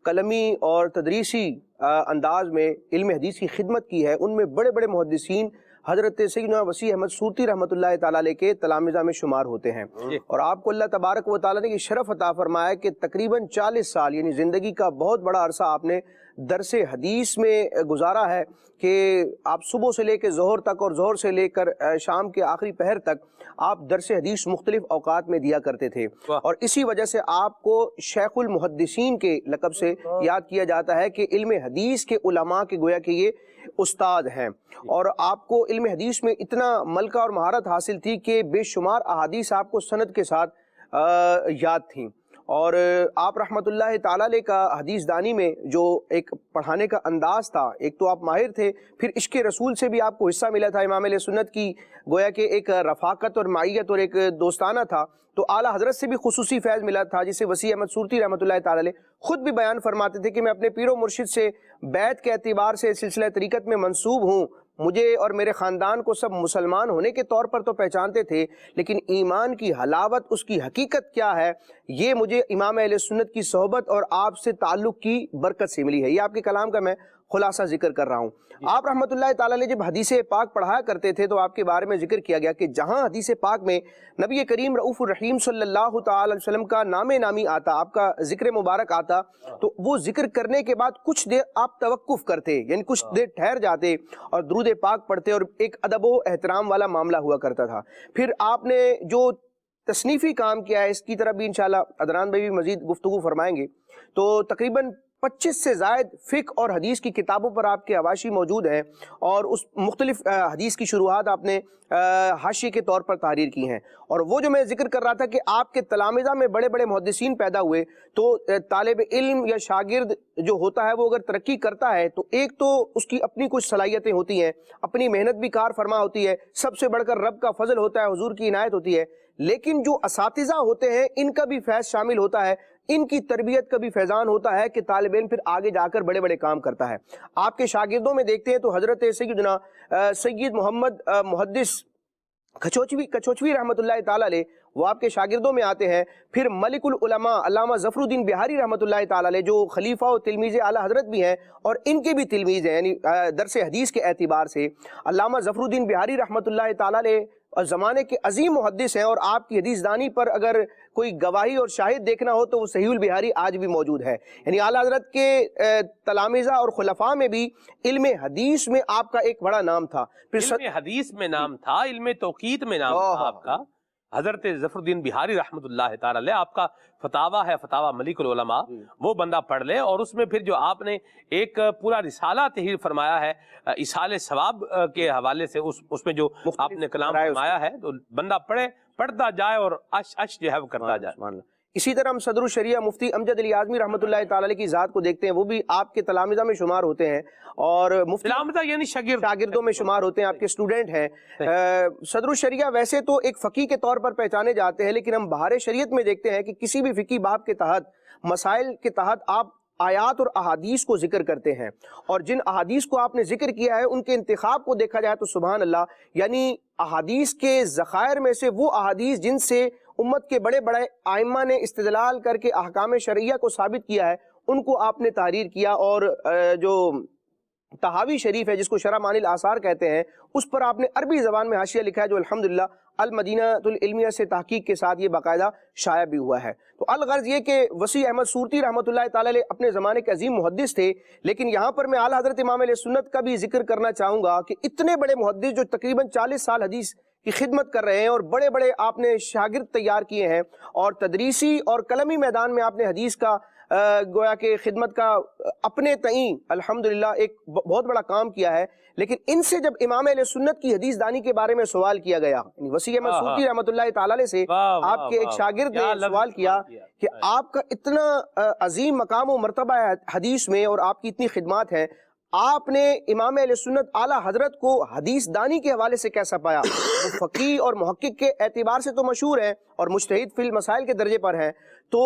قلمی اور تدریسی انداز میں علم حدیث کی خدمت کی ہے، ان میں بڑے بڑے محدثین حضرت سیدنا وسیع احمد سورتی رحمۃ اللہ تعالی علیہ کے تلامذہ میں شمار ہوتے ہیں۔ اور آپ کو اللہ تبارک و تعالیٰ نے یہ شرف عطا فرمایا کہ تقریباً 40 سال یعنی زندگی کا بہت بڑا عرصہ آپ نے درس حدیث میں گزارا ہے کہ آپ صبح سے لے کے ظہر تک اور ظہر سے لے کر شام کے آخری پہر تک آپ درس حدیث مختلف اوقات میں دیا کرتے تھے، اور اسی وجہ سے آپ کو شیخ المحدثین کے لقب سے یاد کیا جاتا ہے کہ علم حدیث کے علماء کے گویا کہ یہ استاد ہیں، اور آپ کو علم حدیث میں اتنا ملکہ اور مہارت حاصل تھی کہ بے شمار احادیث آپ کو سند کے ساتھ یاد تھیں، اور آپ رحمۃ اللہ تعالیٰ علیہ کا حدیث دانی میں جو ایک پڑھانے کا انداز تھا، ایک تو آپ ماہر تھے، پھر عشق رسول سے بھی آپ کو حصہ ملا تھا، امام علیہ سنت کی گویا کہ ایک رفاقت اور معیت اور ایک دوستانہ تھا، تو اعلیٰ حضرت سے بھی خصوصی فیض ملا تھا، جسے وسیع احمد صورتی رحمۃ اللہ تعالیٰ علیہ خود بھی بیان فرماتے تھے کہ میں اپنے پیر و مرشد سے بیعت کے اعتبار سے سلسلہ طریقت میں منسوب ہوں، مجھے اور میرے خاندان کو سب مسلمان ہونے کے طور پر تو پہچانتے تھے، لیکن ایمان کی حلاوت، اس کی حقیقت کیا ہے، یہ مجھے امام اہل سنت کی صحبت اور آپ سے تعلق کی برکت سے ملی ہے۔ یہ آپ کے کلام کا میں خلاصہ ذکر کر رہا ہوں۔ آپ رحمۃ اللہ تعالیٰ علیہ جب حدیث پاک پڑھایا کرتے تھے تو آپ کے بارے میں ذکر کیا گیا کہ جہاں حدیث پاک میں نبی کریم رؤوف الرحیم صلی اللہ تعالی علیہ وسلم کا نام نامی آتا، آپ کا ذکر مبارک آتا، تو وہ ذکر کرنے کے بعد کچھ دیر آپ توقف کرتے، یعنی کچھ دیر ٹھہر جاتے اور درود پاک پڑھتے، اور ایک ادب و احترام والا معاملہ ہوا کرتا تھا۔ پھر آپ نے جو تصنیفی کام کیا ہے، اس کی طرف بھی انشاءاللہ عدنان بھائی بھی مزید گفتگو فرمائیں گے، تو تقریباً 25 سے زائد فقہ اور حدیث کی کتابوں پر آپ کے حواشی موجود ہیں، اور اس مختلف حدیث کی شروحات آپ نے حاشیے کے طور پر تحریر کی ہیں، اور وہ جو میں ذکر کر رہا تھا کہ آپ کے تلامذہ میں بڑے بڑے محدثین پیدا ہوئے، تو طالب علم یا شاگرد جو ہوتا ہے وہ اگر ترقی کرتا ہے تو ایک تو اس کی اپنی کچھ صلاحیتیں ہوتی ہیں، اپنی محنت بھی کار فرما ہوتی ہے، سب سے بڑھ کر رب کا فضل ہوتا ہے، حضور کی عنایت ہوتی ہے، لیکن جو اساتذہ ہوتے ہیں ان کا بھی فیض شامل ہوتا ہے، ان کی تربیت کا بھی فیضان ہوتا ہے کہ طالب علم پھر آگے جا کر بڑے بڑے کام کرتا ہے۔ آپ کے شاگردوں میں دیکھتے ہیں تو حضرت سیدنا سید محمد محدث کچھوچوی رحمۃ اللہ تعالیٰ علیہ وہ آپ کے شاگردوں میں آتے ہیں، پھر ملک العلماء علامہ ظفر الدین بہاری رحمۃ اللہ تعالیٰ علیہ جو خلیفہ و تلمیذ اعلیٰ حضرت بھی ہیں اور ان کے بھی تلمیذ ہیں، یعنی درس حدیث کے اعتبار سے علامہ ظفر الدین بہاری رحمۃ اللہ تعالیٰ علیہ زمانے کے عظیم محدث ہیں، اور آپ کی حدیث دانی پر اگر کوئی گواہی اور شاہد دیکھنا ہو تو وہ صحیح البہاری آج بھی موجود ہے، یعنی اعلیٰ حضرت کے تلامذہ اور خلفاء میں بھی علم حدیث میں آپ کا ایک بڑا نام تھا، پھر علم حدیث میں نام تھا، علم توقیت میں نام تھا آپ کا۔ حضرت ظفر الدین بہاری رحمۃ اللہ تعالی علیہ آپ کا فتاویٰ ہے، فتاویٰ ملک العلماء، وہ بندہ پڑھ لے، اور اس میں پھر جو آپ نے ایک پورا رسالہ تحریر فرمایا ہے ایصال ثواب کے حوالے سے، اس میں جو آپ نے کلام فرمایا ہے، تو بندہ پڑھتا جائے اور اش جو ہے وہ کرتا جائے۔ اسی طرح ہم صدر الشریعہ مفتی امجد علی اعظمی رحمۃ اللہ تعالی علیہ کی ذات کو دیکھتے ہیں، وہ بھی آپ کے تلامذہ میں شمار ہوتے ہیں، اور مفتی تلامذہ یعنی شاگردوں میں شمار ہوتے ہیں، آپ کے اسٹوڈنٹ ہیں۔ صدر الشریعہ ویسے تو ایک فقیہ کے طور پر پہچانے جاتے ہیں، لیکن ہم بہار شریعت میں دیکھتے ہیں کہ کسی بھی فقہی باب کے تحت، مسائل کے تحت آپ آیات اور احادیث کو ذکر کرتے ہیں، اور جن احادیث کو آپ نے ذکر کیا ہے ان کے انتخاب کو دیکھا جائے تو سبحان اللہ، یعنی احادیث کے ذخائر میں سے وہ احادیث جن سے امت کے بڑے بڑے ائمہ نے استدلال کر کے احکام شرعیہ کو ثابت کیا ہے، ان کو آپ نے تحریر کیا، اور جو تحاوی شریف ہے جس کو شرح معانی الاثار کہتے ہیں، اس پر آپ نے عربی زبان میں حاشیہ لکھا ہے جو الحمدللہ المدینہ العلمیہ سے تحقیق کے ساتھ یہ باقاعدہ شائع بھی ہوا ہے۔ تو الغرض یہ کہ وسیع احمد صورتی رحمۃ اللہ تعالی علیہ اپنے زمانے کے عظیم محدث تھے، لیکن یہاں پر میں اعلیٰ حضرت امام علیہ سنت کا بھی ذکر کرنا چاہوں گا کہ اتنے بڑے محدث جو تقریباً 40 سال حدیث کی خدمت کر رہے ہیں، اور بڑے بڑے آپ نے شاگرد تیار کیے ہیں، اور تدریسی اور قلمی میدان میں آپ نے حدیث کا گویا کہ خدمت کا اپنے تئیں الحمدللہ ایک بہت بڑا کام کیا ہے، لیکن ان سے جب امام اہل سنت کی حدیث دانی کے بارے میں سوال کیا گیا، یعنی وسیع احمد صورتی رحمۃ اللہ تعالی علیہ سے آپ کے ایک شاگرد نے سوال کیا کہ آپ کا اتنا عظیم مقام و مرتبہ ہے حدیث میں اور آپ کی اتنی خدمات ہیں، آپ نے امام اہل سنت اعلیٰ حضرت کو حدیث دانی کے حوالے سے کیسا پایا؟ وہ فقیہ اور محقق کے اعتبار سے تو مشہور ہیں اور مجتہد فی المسائل کے درجے پر ہیں، تو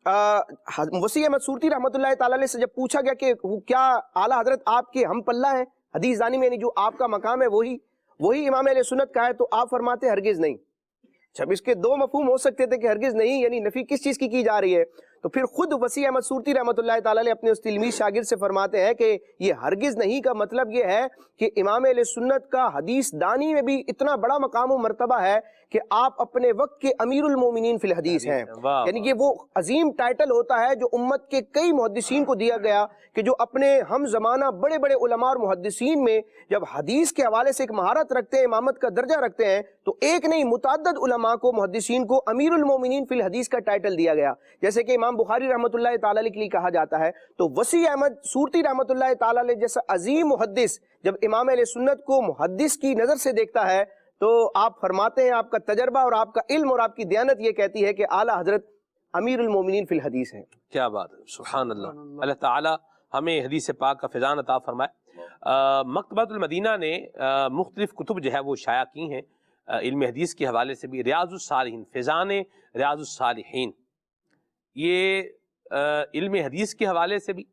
وسیع احمد صورتی رحمۃ اللہ تعالی علیہ سے جب پوچھا گیا کہ کیا اعلیٰ حضرت آپ کے ہم پلہ ہیں حدیث دانی میں، یعنی جو آپ کا مقام ہے وہی امام اہل سنت کا ہے، تو آپ فرماتے ہرگز نہیں۔ جب اس کے دو مفہوم ہو سکتے تھے کہ ہرگز نہیں، یعنی نفی کس چیز کی جا رہی ہے، تو پھر خود وسیع احمد صورتی رحمۃ اللہ تعالیٰ علیہ اپنے اس تلمیذ شاگرد سے فرماتے ہیں کہ یہ ہرگز نہیں کا مطلب یہ ہے کہ امام اہل سنت کا حدیث دانی میں بھی اتنا بڑا مقام و مرتبہ ہے کہ آپ اپنے وقت کے امیر المومنین فی الحدیث ہیں. یعنی کہ وہ عظیم ٹائٹل ہوتا ہے جو امت کے کئی محدثین کو دیا گیا کہ جو اپنے ہم زمانہ بڑے بڑے علماء اور محدثین میں جب حدیث کے حوالے سے ایک مہارت رکھتے ہیں, امامت کا درجہ رکھتے ہیں, تو ایک نہیں متعدد علماء کو, محدثین کو امیر المومنین فی الحدیث کا ٹائٹل دیا گیا, جیسے کہ امام بخاری رحمۃ اللہ تعالیٰ علیہ کے لیے کہا جاتا ہے. تو وسیع احمد صورتی رحمۃ اللہ تعالیٰ علیہ جیسا عظیم محدث جب امام اہل سنت کو محدث کی نظر سے دیکھتا ہے تو آپ فرماتے ہیں, آپ کا تجربہ اور آپ کا علم اور آپ کی دیانت یہ کہتی ہے کہ اعلیٰ حضرت امیر المومنین فی الحدیث ہیں. کیا بات ہے, سبحان اللہ. اللہ تعالی ہمیں حدیث پاک کا فیضان عطا فرمائے. مکتبۃ المدینہ نے مختلف کتب جو ہے وہ شائع کی ہیں علم حدیث کے حوالے سے بھی. ریاض الصالحین, فیضان ریاض الصالحین, یہ علم حدیث کے حوالے سے بھی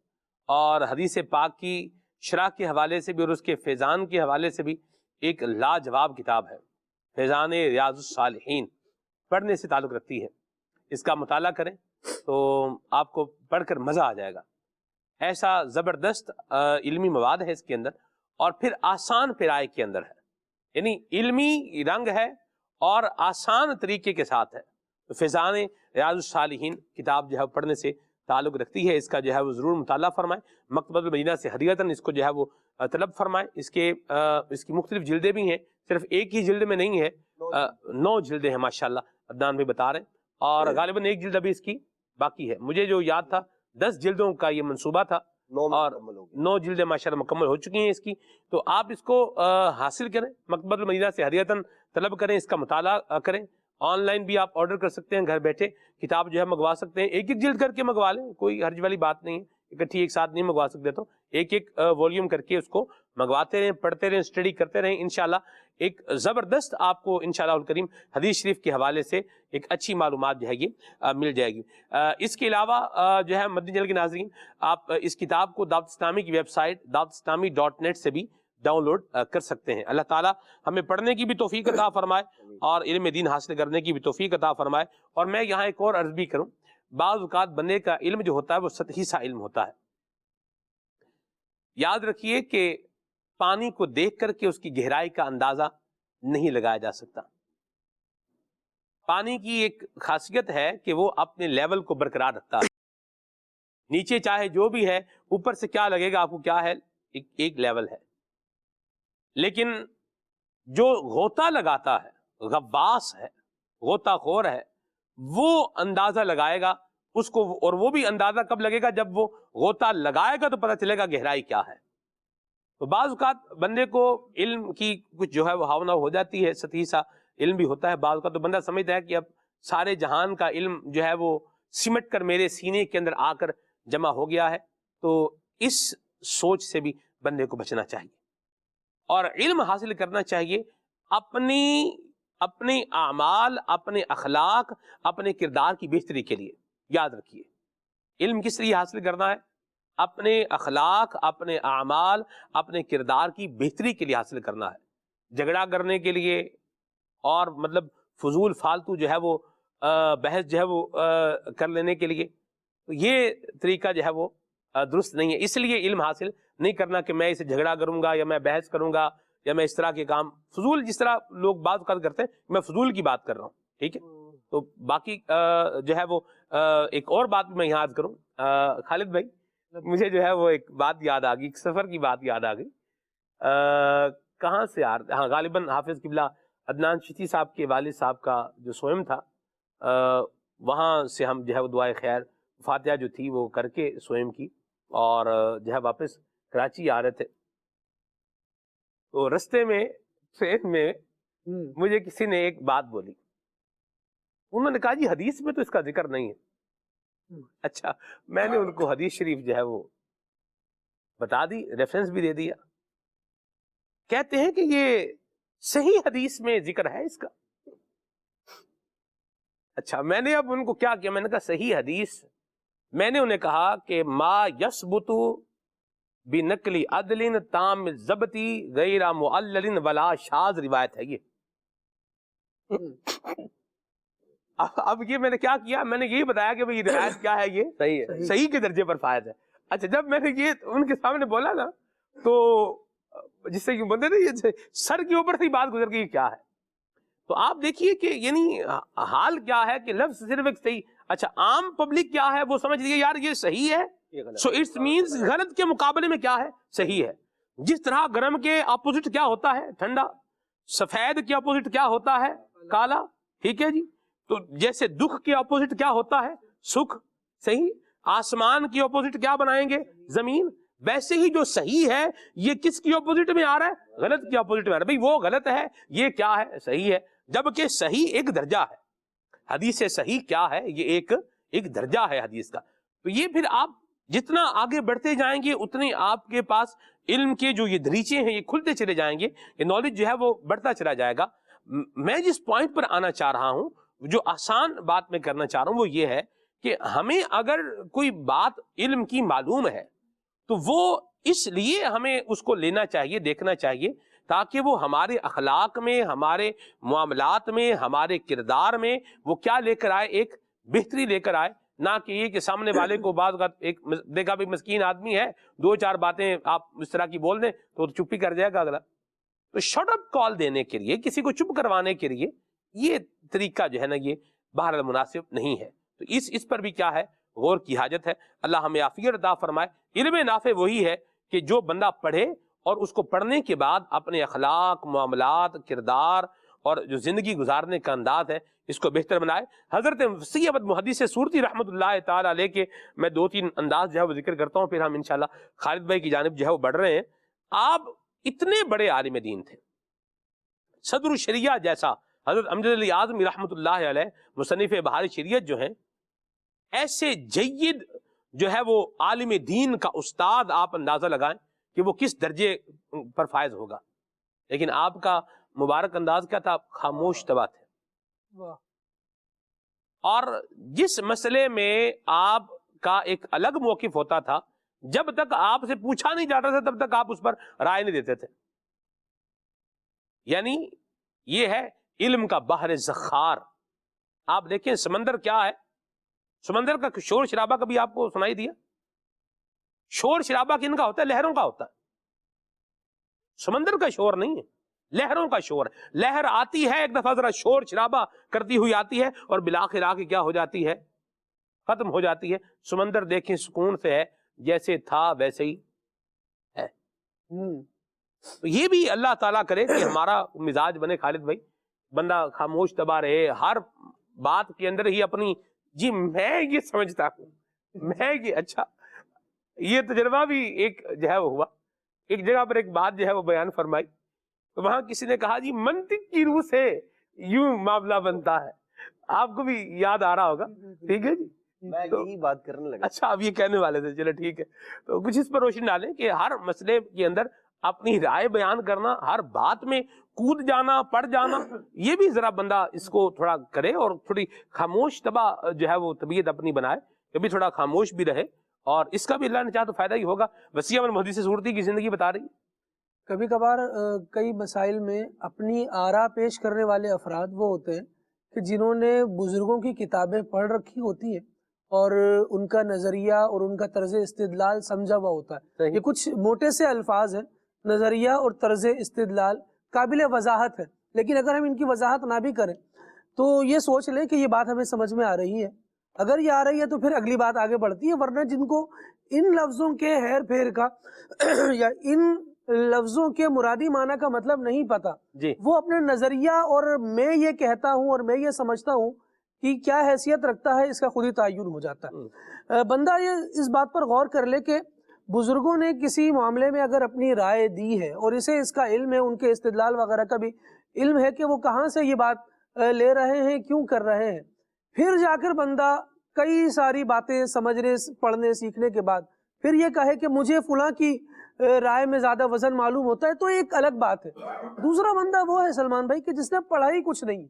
اور حدیث پاک کی شرح کے حوالے سے بھی اور اس کے فیضان کے حوالے سے بھی ایک لاجواب کتاب ہے. فیضان ریاض الصالحین پڑھنے سے تعلق رکھتی ہے. اس کا مطالعہ کریں تو آپ کو پڑھ کر مزہ آ جائے گا. ایسا زبردست علمی مواد ہے اس کے اندر, اور پھر آسان پیرائے کے اندر ہے, یعنی علمی رنگ ہے اور آسان طریقے کے ساتھ ہے. تو فیضان ریاض الصالحین کتاب جو ہے پڑھنے سے تعلق رکھتی ہے. اس کا جو ہے وہ ضرور مطالعہ فرمائیں. مکتبۃ المدینہ سے ہدیۃً اس کو جو ہے وہ طلب فرمائیں. اس کی مختلف جلدیں بھی ہیں, صرف ایک ہی جلد میں نہیں ہے, 9 جلدیں ہیں ماشاءاللہ, عدنان بھائی بتا رہے ہیں, اور غالباً ایک جلد ابھی اس کی باقی ہے. مجھے جو یاد تھا 10 جلدوں کا یہ منصوبہ تھا, اور 9 جلدیں ماشاءاللہ مکمل ہو چکی ہیں اس کی. تو آپ اس کو حاصل کریں, مکتبۃ المدینہ سے ہدیۃً طلب کریں, اس کا مطالعہ کریں. آن لائن بھی آپ آرڈر کر سکتے ہیں, گھر بیٹھے کتاب جو ہے منگوا سکتے ہیں. ایک ایک جلد کر کے منگوا لیں, کوئی حرج والی بات نہیں ہے. اکٹھی ایک ساتھ نہیں منگوا سکتے تو ایک ایک والیوم کر کے اس کو منگواتے رہیں, پڑھتے رہیں, اسٹڈی کرتے رہیں. انشاءاللہ ایک زبردست آپ کو انشاءاللہ الکریم حدیث شریف کے حوالے سے ایک اچھی معلومات جو ہے یہ مل جائے گی. اس کے علاوہ جو ہے مدنی چینل کے ناظرین, آپ اس کتاب کو دعوت اسلامی کی ویب سائٹ dawat-islami.net سے بھی ڈاؤن لوڈ کر سکتے ہیں. اللہ تعالیٰ ہمیں پڑھنے کی بھی توفیق عطا فرمائے اور علم دین حاصل کرنے کی بھی توفیق عطا فرمائے. اور میں یہاں ایک اور عرض بھی کروں, بعض اوقات بندے کا علم جو ہوتا ہے وہ سطحی سا علم ہوتا ہے. یاد رکھیے کہ پانی کو دیکھ کر کے اس کی گہرائی کا اندازہ نہیں لگایا جا سکتا. پانی کی ایک خاصیت ہے کہ وہ اپنے لیول کو برقرار رکھتا ہے. نیچے چاہے جو بھی ہے, اوپر سے کیا لگے گا آپ کو, کیا ہے, ایک لیول ہے. لیکن جو غوطہ لگاتا ہے, غواص ہے, غوطہ خور ہے, وہ اندازہ لگائے گا اس کو, اور وہ بھی اندازہ کب لگے گا, جب وہ غوطہ لگائے گا تو پتہ چلے گا گہرائی کیا ہے. تو بعض اوقات بندے کو علم کی کچھ جو ہے وہ ہاؤ ناؤ ہو جاتی ہے, سطحی سا علم بھی ہوتا ہے. بعض اوقات تو بندہ سمجھتا ہے کہ اب سارے جہان کا علم جو ہے وہ سمٹ کر میرے سینے کے اندر آ کر جمع ہو گیا ہے. تو اس سوچ سے بھی بندے کو بچنا چاہیے, اور علم حاصل کرنا چاہیے اپنے اعمال, اپنے اخلاق, اپنے کردار کی بہتری کے لیے. یاد رکھیے, علم کس لیے حاصل کرنا ہے؟ اپنے اخلاق, اپنے اعمال, اپنے کردار کی بہتری کے لیے حاصل کرنا ہے. جھگڑا کرنے کے لیے اور مطلب فضول فالتو جو ہے وہ بحث جو ہے وہ کر لینے کے لیے, تو یہ طریقہ جو ہے وہ درست نہیں ہے. اس لیے علم حاصل نہیں کرنا کہ میں اسے جھگڑا کروں گا یا میں بحث کروں گا یا میں اس طرح کے کام فضول, جس طرح لوگ بعض اوقات کرتے ہیں, میں فضول کی بات کر رہا ہوں. ٹھیک ہے, تو باقی جو ہے وہ ایک اور بات بھی میں یہاں عرض کروں. خالد بھائی, مجھے جو ہے وہ ایک بات یاد آ گئی, ایک سفر کی بات یاد آ گئی. کہاں سے ہاں, غالباً حافظ قبلہ عدنان چشتی صاحب کے والد صاحب کا جو سوئم تھا, وہاں سے ہم جو ہے وہ دعائے خیر فاتحہ جو تھی وہ کر کے سوئم کی, اور جو ہے واپس کراچی آ رہے تھے. تو رستے میں ٹرین میں مجھے کسی نے ایک بات بولی. انہوں نے کہا جی حدیث میں تو اس کا ذکر نہیں ہے. اچھا, میں نے ان کو حدیث شریف جو ہے وہ بتا دی, ریفرنس بھی دے دیا. کہتے ہیں کہ یہ صحیح حدیث میں ذکر ہے اس کا. اچھا, میں نے اب ان کو کیا کیا, میں نے کہا صحیح حدیث, میں نے انہیں کہا کہ ما یثبت بنقل عدل تام ضبطی غیر معلل ولا شاذ روایت ہے یہ. اب یہ میں نے کیا کیا, میں نے یہی بتایا کہ بھئی روایت کیا ہے, یہ صحیح ہے. صحیح کے درجے پر فائز ہے. اچھا جب میں نے یہ ان کے سامنے بولا نا, تو جس سے یوں بندے یہ سر کے اوپر سے ہی بات گزر گئی کیا ہے. تو آپ دیکھیے کہ یعنی حال کیا ہے کہ لفظ صرف ایک صحیح, اچھا عام پبلک کیا ہے وہ سمجھ لیے یار یہ صحیح ہے, سو اٹس مینز غلط کے مقابلے میں کیا ہے, صحیح ہے. جس طرح گرم کے اپوزٹ کیا ہوتا ہے, ٹھنڈا. سفید کے اپوزٹ کیا ہوتا ہے, کالا. ٹھیک ہے جی. تو جیسے دکھ کے اپوزٹ کیا ہوتا ہے, سکھ. صحیح. آسمان کی اپوزٹ کیا بنائیں گے, زمین. ویسے ہی جو صحیح ہے یہ کس کی اپوزٹ میں آ رہا ہے, غلط کی اپوزٹ میں آ رہا ہے. بھئی وہ غلط ہے, یہ کیا ہے, صحیح ہے. جبکہ صحیح ایک درجہ ہے, حدیث صحیح کیا ہے, یہ ایک درجہ ہے حدیث کا. تو یہ پھر آپ جتنا آگے بڑھتے جائیں گے اتنے آپ کے پاس علم کے جو یہ دریچے ہیں یہ کھلتے چلے جائیں گے, یہ نالج جو ہے وہ بڑھتا چلا جائے گا. میں جس پوائنٹ پر آنا چاہ رہا ہوں, جو آسان بات میں کرنا چاہ رہا ہوں, وہ یہ ہے کہ ہمیں اگر کوئی بات علم کی معلوم ہے تو وہ اس لیے ہمیں اس کو لینا چاہیے, دیکھنا چاہیے, تاکہ وہ ہمارے اخلاق میں, ہمارے معاملات میں, ہمارے کردار میں وہ کیا لے کر آئے, ایک بہتری لے کر آئے. نہ کہ یہ کہ سامنے والے کو بعض ایک دیکھا بھی مسکین آدمی ہے, دو چار باتیں آپ اس طرح کی بول دیں تو چپ ہی کر جائے گا اگلا. تو شٹ اپ کال دینے کے لیے, کسی کو چپ کروانے کے لیے یہ طریقہ جو ہے نا یہ بہرحال مناسب نہیں ہے. تو اس پر بھی کیا ہے, غور کی حاجت ہے. اللہ ہمیں عافیت عطا فرمائے. علم نافع وہی ہے کہ جو بندہ پڑھے اور اس کو پڑھنے کے بعد اپنے اخلاق, معاملات, کردار اور جو زندگی گزارنے کا انداز ہے اس کو بہتر بنائے. حضرت وسیع احمد محدث سورتی رحمۃ اللہ تعالی علیہ کے میں 2-3 انداز جو ہے وہ ذکر کرتا ہوں, پھر ہم انشاءاللہ خالد بھائی کی جانب جو ہے وہ بڑھ رہے ہیں. آپ اتنے بڑے عالم دین تھے, صدر الشریعہ جیسا حضرت امجد علی اعظمی رحمۃ اللہ علیہ مصنف بہار شریعت جو ہیں, ایسے جید جو ہے وہ عالم دین کا استاد, آپ اندازہ لگائیں کہ وہ کس درجے پر فائز ہوگا. لیکن آپ کا مبارک انداز کیا تھا, خاموش طبع تھے. اور جس مسئلے میں آپ کا ایک الگ موقف ہوتا تھا, جب تک آپ سے پوچھا نہیں جاتا تھا تب تک آپ اس پر رائے نہیں دیتے تھے. یعنی یہ ہے علم کا بحر زخار. آپ دیکھیں سمندر کیا ہے, سمندر کا شور شرابہ کبھی آپ کو سنائی دیا؟ شور شرابہ کن کا ہوتا ہے, لہروں کا ہوتا ہے. سمندر کا شور نہیں ہے, لہروں کا شور. لہر آتی ہے ایک دفعہ ذرا شور شرابہ کرتی ہوئی آتی ہے اور بالآخر آ کے کیا ہو جاتی ہے, ختم ہو جاتی ہے. سمندر دیکھیں سکون سے ہے, جیسے تھا ویسے ہی ہے. یہ بھی اللہ تعالیٰ کرے کہ ہمارا مزاج بنے خالد بھائی, بندہ خاموش طبع رہے, ہر بات کے اندر ہی اپنی جی میں یہ سمجھتا ہوں, میں یہ اچھا. یہ تجربہ بھی ایک جو ہے وہ ہوا, ایک جگہ پر ایک بات جو ہے وہ بیان فرمائی, تو وہاں کسی نے کہا جی منطق کی روح سے یوں معاملہ بنتا ہے. آپ کو بھی یاد آ رہا ہوگا, ٹھیک ہے جی, میں یہی بات کرنے لگا. اچھا اب یہ کہنے والے تھے, چلو ٹھیک ہے. تو کچھ اس پر روشنی ڈالیں کہ ہر مسئلے کے اندر اپنی رائے بیان کرنا, ہر بات میں کود جانا, پڑ جانا, یہ بھی ذرا بندہ اس کو تھوڑا کرے اور تھوڑی خاموش طبع جو ہے وہ طبیعت اپنی بنائے, کبھی تھوڑا خاموش بھی رہے, اور اس کا بھی اللہ نے چاہا تو فائدہ ہی ہوگا. وسیع احمد محدث سورتی کی زندگی بتا رہی. کبھی کبھار کئی مسائل میں اپنی آراء پیش کرنے والے افراد وہ ہوتے ہیں کہ جنہوں نے بزرگوں کی کتابیں پڑھ رکھی ہوتی ہیں اور ان کا نظریہ اور ان کا طرز استدلال سمجھا ہوا ہوتا ہے. یہ کچھ موٹے سے الفاظ ہیں, نظریہ اور طرز استدلال قابل وضاحت ہے, لیکن اگر ہم ان کی وضاحت نہ بھی کریں تو یہ سوچ لیں کہ یہ بات ہمیں سمجھ میں آ رہی ہے. اگر یہ آ رہی ہے تو پھر اگلی بات آگے بڑھتی ہے, ورنہ جن کو ان لفظوں کے ہیر پھیر کا یا ان لفظوں کے مرادی معنی کا مطلب نہیں پتا, وہ اپنے نظریہ اور میں یہ کہتا ہوں اور میں یہ سمجھتا ہوں کہ کیا حیثیت رکھتا ہے, اس کا خود ہی تعین ہو جاتا ہے. بندہ یہ اس بات پر غور کر لے کہ بزرگوں نے کسی معاملے میں اگر اپنی رائے دی ہے اور اسے اس کا علم ہے, ان کے استدلال وغیرہ کا بھی علم ہے کہ وہ کہاں سے یہ بات لے رہے ہیں, کیوں کر رہے ہیں, پھر جا کر بندہ کئی ساری باتیں سمجھنے, پڑھنے, سیکھنے کے بعد پھر یہ کہے کہ مجھے فلاں کی رائے میں زیادہ وزن معلوم ہوتا ہے, تو ایک الگ بات ہے. دوسرا بندہ وہ ہے سلمان بھائی کہ جس نے پڑھا ہی کچھ نہیں,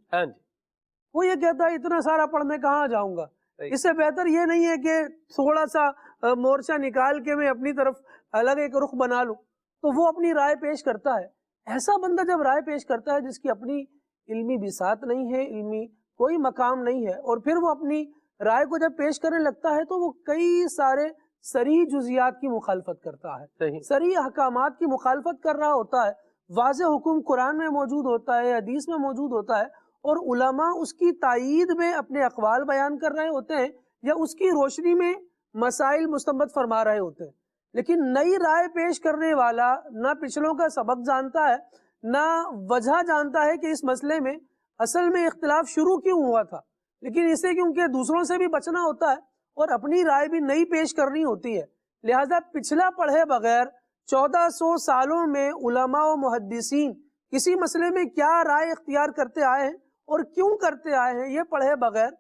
وہ یہ کہتا ہے اتنا سارا پڑھنے کہاں جاؤں گا. اس سے بہتر یہ نہیں ہے کہ تھوڑا سا مورچہ نکال کے میں اپنی طرف الگ ایک رخ بنا لوں, تو وہ اپنی رائے پیش کرتا ہے. ایسا بندہ جب رائے پیش کرتا ہے جس کی اپنی علمی بساط نہیں ہے, علمی کوئی مقام نہیں ہے، اور پھر وہ اپنی رائے کو جب پیش کرنے لگتا ہے تو وہ کئی سارے صریح جزیات کی مخالفت کرتا ہے، صریح احکامات کی مخالفت کر رہا ہوتا ہے، واضح حکم قرآن میں موجود ہوتا ہے، حدیث میں موجود ہوتا ہے، اور علماء اس کی تائید میں اپنے اقوال بیان کر رہے ہوتے ہیں یا اس کی روشنی میں مسائل مستنبط فرما رہے ہوتے ہیں، لیکن نئی رائے پیش کرنے والا نہ پچھلوں کا سبق جانتا ہے، نہ وجہ جانتا ہے کہ اس مسئلے میں اصل میں اختلاف شروع کیوں ہوا تھا، لیکن اسے کیونکہ دوسروں سے بھی بچنا ہوتا ہے اور اپنی رائے بھی نئی پیش کرنی ہوتی ہے، لہذا پچھلا پڑھے بغیر 1400 سالوں میں علماء و محدثین کسی مسئلے میں کیا رائے اختیار کرتے آئے ہیں اور کیوں کرتے آئے ہیں، یہ پڑھے بغیر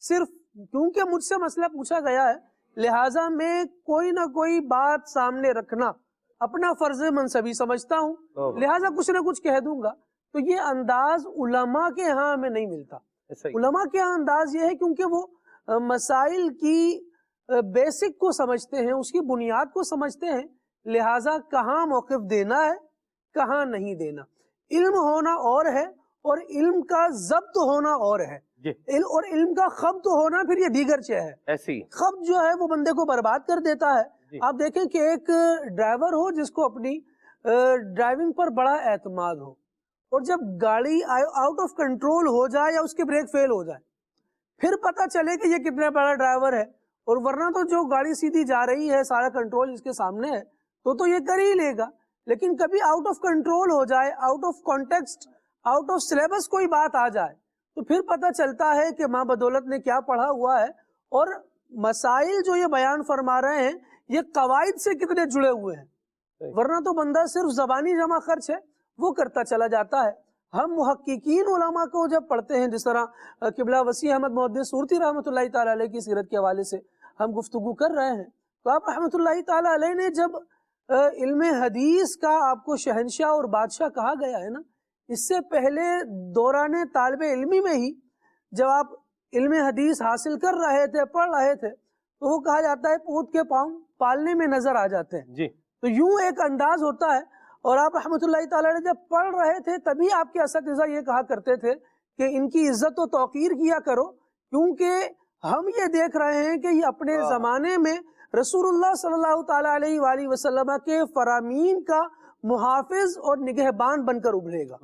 صرف کیونکہ مجھ سے مسئلہ پوچھا گیا ہے لہٰذا میں کوئی نہ کوئی بات سامنے رکھنا اپنا فرض منصبی سمجھتا ہوں، لہٰذا کچھ نہ کچھ کہہ دوں گا، تو یہ انداز علماء کے ہاں ہمیں نہیں ملتا۔ علماء کے ہاں انداز یہ ہے کیونکہ وہ مسائل کی بیسک کو سمجھتے ہیں، اس کی بنیاد کو سمجھتے ہیں، لہٰذا کہاں موقف دینا ہے کہاں نہیں دینا۔ علم ہونا اور ہے اور علم کا ضبط ہونا اور ہے، اور علم کا خبط ہونا پھر یہ دیگر چیز ہے۔ ایسی خبط جو ہے وہ بندے کو برباد کر دیتا ہے۔ آپ دیکھیں کہ ایک ڈرائیور ہو جس کو اپنی ڈرائیونگ پر بڑا اعتماد ہو، اور جب گاڑی آؤٹ آف کنٹرول ہو جائے یا اس کے بریک فیل ہو جائے، پھر پتہ چلے کہ یہ کتنا بڑا ڈرائیور ہے، اور ورنہ تو جو گاڑی سیدھی جا رہی ہے سارا کنٹرول اس کے سامنے ہے تو یہ کر ہی لے گا، لیکن کبھی آؤٹ آف کنٹرول ہو جائے، out of context, out of syllabus کوئی بات آ جائے تو پھر پتہ چلتا ہے کہ ماں بدولت نے کیا پڑھا ہوا ہے، اور مسائل جو یہ بیان فرما رہے ہیں یہ قواعد سے کتنے جڑے ہوئے ہیں، ورنہ تو بندہ صرف زبانی جمع خرچ ہے وہ کرتا چلا جاتا ہے۔ ہم محققین علماء کو جب پڑھتے ہیں، جس طرح قبلہ وسیع احمد محدث سورتی رحمۃ اللہ تعالیٰ علیہ کی سیرت کے حوالے سے ہم گفتگو کر رہے ہیں، تو آپ رحمۃ اللہ تعالیٰ علیہ نے جب علم حدیث کا آپ کو شہنشاہ اور بادشاہ کہا گیا ہے نا، اس سے پہلے دوران طالب علمی میں ہی جب آپ علم حدیث حاصل کر رہے تھے، پڑھ رہے تھے، تو وہ کہا جاتا ہے پوت کے پاؤں پالنے میں نظر آ جاتے ہیں، تو یوں ایک انداز ہوتا ہے۔ اور آپ رحمۃ اللہ تعالیٰ نے جب پڑھ رہے تھے تبھی آپ کے اساتذہ یہ کہا کرتے تھے کہ ان کی عزت و توقیر کیا کرو، کیونکہ ہم یہ دیکھ رہے ہیں کہ یہ اپنے زمانے میں رسول اللہ صلی اللہ تعالیٰ علیہ وآلہ وسلم کے فرامین کا محافظ اور نگہبان بن کر ابھرے گا،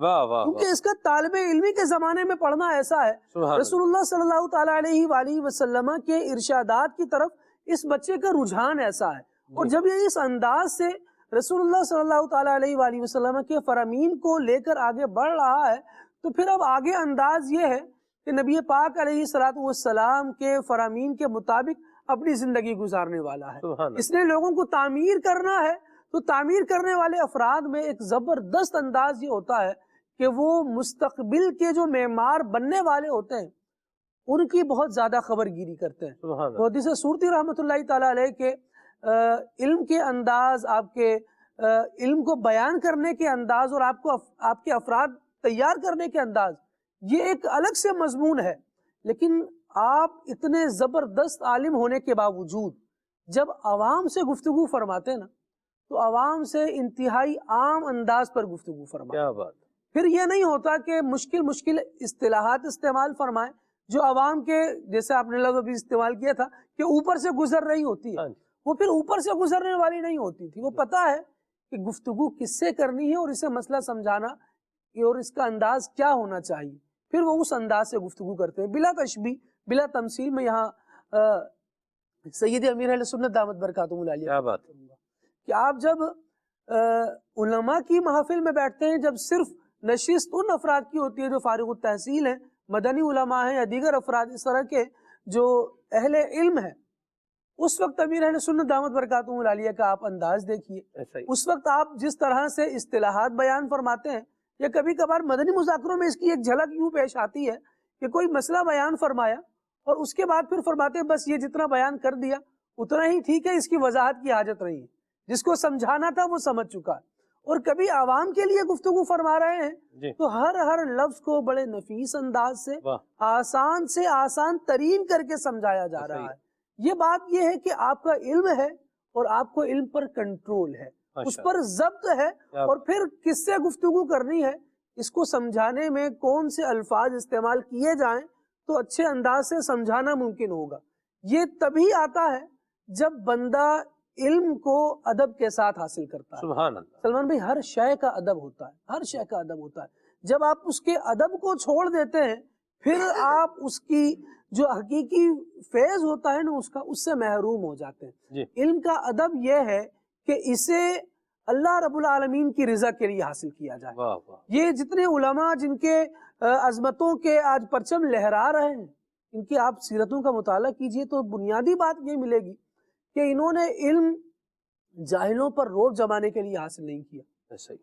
کیونکہ اس کا طالب علمی کے زمانے میں پڑھنا ایسا ہے، رسول اللہ صلی اللہ تعالیٰ علیہ وآلہ وسلم کے ارشادات کی طرف اس بچے کا رجحان ایسا ہے، اور جب یہ اس انداز سے رسول اللہ صلی اللہ تعالیٰ علیہ وآلہ وسلم کے فرامین کو لے کر آگے بڑھ رہا ہے، تو پھر اب آگے انداز یہ ہے کہ نبی پاک علیہ الصلوۃ والسلام کے فرامین کے مطابق اپنی زندگی گزارنے والا ہے، اس نے لوگوں کو تعمیر کرنا ہے، تو تعمیر کرنے والے افراد میں ایک زبردست انداز یہ ہوتا ہے کہ وہ مستقبل کے جو معمار بننے والے ہوتے ہیں ان کی بہت زیادہ خبر گیری کرتے ہیں۔ محدث سورتی رحمۃ اللہ تعالیٰ علیہ کے علم کے انداز، آپ کے علم کو بیان کرنے کے انداز، اور آپ کے افراد تیار کرنے کے انداز، یہ ایک الگ سے مضمون ہے، لیکن آپ اتنے زبردست عالم ہونے کے باوجود جب عوام سے گفتگو فرماتے ہیں نا تو عوام سے انتہائی عام انداز پر گفتگو فرمائیں۔ کیا بات! پھر یہ نہیں ہوتا کہ مشکل اصطلاحات استعمال فرمائیں جو عوام کے، جیسے آپ نے لفظ ابھی استعمال کیا تھا کہ اوپر سے گزر رہی ہوتی ہے، وہ پھر اوپر سے گزرنے والی نہیں ہوتی تھی، وہ پتہ ہے کہ گفتگو کس سے کرنی ہے اور اسے مسئلہ سمجھانا اور اس کا انداز کیا ہونا چاہیے، پھر وہ اس انداز سے گفتگو کرتے ہیں بلا تشبیہ بلا تمثیل۔ میں یہاں سید امیر اہل سنت دامت برکاتہم العالیہ کیا بات کہ آپ جب علماء کی محفل میں بیٹھتے ہیں، جب صرف نشست ان افراد کی ہوتی ہے جو فارغ التحصیل ہیں، مدنی علماء ہیں یا دیگر افراد اس طرح کے جو اہل علم ہیں، اس وقت امیر اہل سنت دامت برکاتہم العالیہ کا آپ انداز دیکھیے، اس وقت آپ جس طرح سے اصطلاحات بیان فرماتے ہیں، یا کبھی کبھار مدنی مذاکروں میں اس کی ایک جھلک یوں پیش آتی ہے کہ کوئی مسئلہ بیان فرمایا اور اس کے بعد پھر فرماتے ہیں بس یہ جتنا بیان کر دیا اتنا ہی ٹھیک ہے، اس کی وضاحت کی حاجت نہیں ہے، جس کو سمجھانا تھا وہ سمجھ چکا ہے۔ اور کبھی عوام کے لیے گفتگو فرما رہے ہیں تو ہر لفظ کو بڑے نفیس انداز سے آسان ترین کر کے سمجھایا جا رہا ہے۔ یہ بات یہ ہے کہ آپ کا علم ہے اور آپ کو علم پر کنٹرول ہے، اس پر ضبط ہے، اور پھر کس سے گفتگو کرنی ہے، اس کو سمجھانے میں کون سے الفاظ استعمال کیے جائیں تو اچھے انداز سے سمجھانا ممکن ہوگا. یہ تبھی آتا ہے جب بندہ علم کو ادب کے ساتھ حاصل کرتا ہے. سبحان اللہ. سلمان بھائی ہر شے کا ادب ہوتا ہے, ہر شے کا ادب ہوتا ہے. جب آپ اس کے ادب کو چھوڑ دیتے ہیں پھر آپ اس کی جو حقیقی فیض ہوتا ہے نا اس سے محروم ہو جاتے ہیں. جی. علم کا ادب یہ ہے کہ اسے اللہ رب العالمین کی رضا کے لیے حاصل کیا جائے. واہ واہ. یہ جتنے علماء جن کے عظمتوں کے آج پرچم لہرا رہے ہیں, ان کی آپ سیرتوں کا مطالعہ کیجئے تو بنیادی بات یہ ملے گی کہ انہوں نے علم جاہلوں پر روب جمانے کے لیے حاصل نہیں کیا,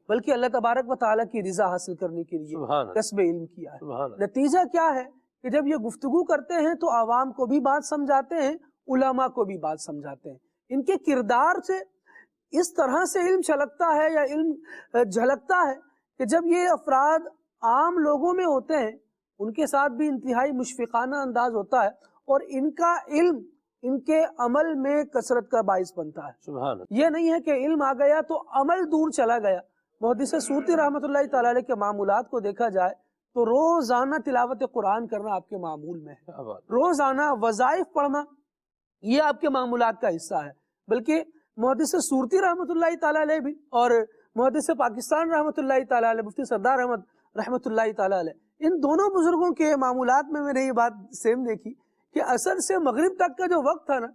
بلکہ اللہ تبارک و تعالیٰ کی رضا حاصل کرنے کے لیے کسب علم کیا ہے. نتیجہ کیا ہے کہ جب یہ گفتگو کرتے ہیں تو عوام کو بھی بات سمجھاتے ہیں, علماء کو بھی بات سمجھاتے ہیں. ان کے کردار سے اس طرح سے علم چھلکتا ہے یا علم جھلکتا ہے کہ جب یہ افراد عام لوگوں میں ہوتے ہیں ان کے ساتھ بھی انتہائی مشفقانہ انداز ہوتا ہے, اور ان کا علم ان کے عمل میں کثرت کا باعث بنتا ہے. سبحان اللہ. یہ نہیں ہے کہ علم آ گیا تو عمل دور چلا گیا. محدث سورتی رحمۃ اللہ تعالی علیہ کے معمولات کو دیکھا جائے تو روزانہ تلاوت قرآن کرنا آپ کے معمول میں ہے, روزانہ وظائف پڑھنا یہ آپ کے معمولات کا حصہ ہے. بلکہ محدث سورتی رحمۃ اللہ تعالی علیہ بھی اور محدث پاکستان رحمۃ اللہ تعالی علیہ مفتی سردار احمد رحمۃ اللہ تعالی علیہ, ان دونوں بزرگوں کے معمولات میں نے یہ بات سیم دیکھی کہ عصر سے مغرب تک کا جو وقت تھا نا,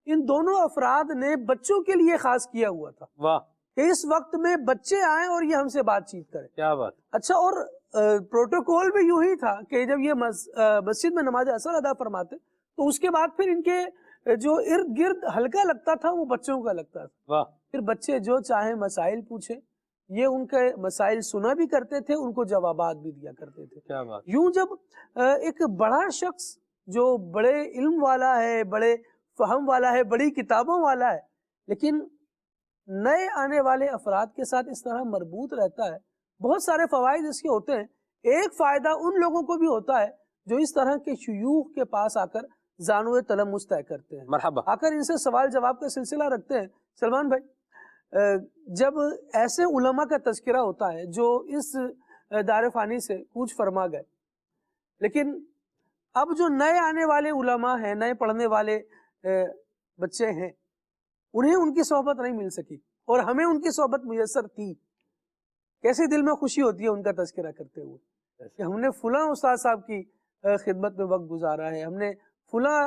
ان دونوں افراد نے بچوں کے لیے خاص کیا ہوا تھا. واہ. کہ اس وقت میں بچے آئیں اور یہ ہم سے بات چیت کریں. کیا بات. اچھا, اور پروٹوکول بھی یوں ہی تھا کہ جب یہ مسجد میں نماز عصر ادا فرماتے تو اس کے بعد پھر ان کے جو ارد گرد حلقہ لگتا تھا وہ بچوں کا لگتا تھا. واہ. پھر بچے جو چاہیں مسائل پوچھیں, یہ ان کے مسائل سنا بھی کرتے تھے, ان کو جوابات بھی دیا کرتے تھے. کیا بات. یوں جب ایک بڑا شخص جو بڑے علم والا ہے, بڑے فہم والا ہے, بڑی کتابوں والا ہے, لیکن نئے آنے والے افراد کے ساتھ اس طرح مربوط رہتا ہے, بہت سارے فوائد اس کے ہوتے ہیں. ایک فائدہ ان لوگوں کو بھی ہوتا ہے جو اس طرح کے شیوخ کے پاس آ کر زانو تلمس طے کرتے ہیں, مرحبا, آ کر ان سے سوال جواب کا سلسلہ رکھتے ہیں. سلمان بھائی, جب ایسے علماء کا تذکرہ ہوتا ہے جو اس دار فانی سے کوچ فرما گئے, لیکن اب جو نئے آنے والے علماء ہیں, نئے پڑھنے والے بچے ہیں, انہیں ان کی صحبت نہیں مل سکی اور ہمیں ان کی صحبت میسر تھی. کیسے دل میں خوشی ہوتی ہے ان کا تذکرہ کرتے ہوئے کہ ہم نے فلاں استاد صاحب کی خدمت میں وقت گزارا ہے, ہم نے فلاں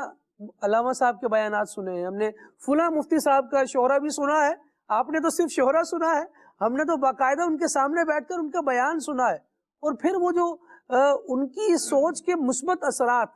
علامہ صاحب کے بیانات سنے ہیں, ہم نے فلاں مفتی صاحب کا شعرا بھی سنا ہے. آپ نے تو صرف شعرا سنا ہے, ہم نے تو باقاعدہ ان کے سامنے بیٹھ کر ان کا بیان سنا ہے. اور پھر وہ جو ان کی سوچ کے مثبت اثرات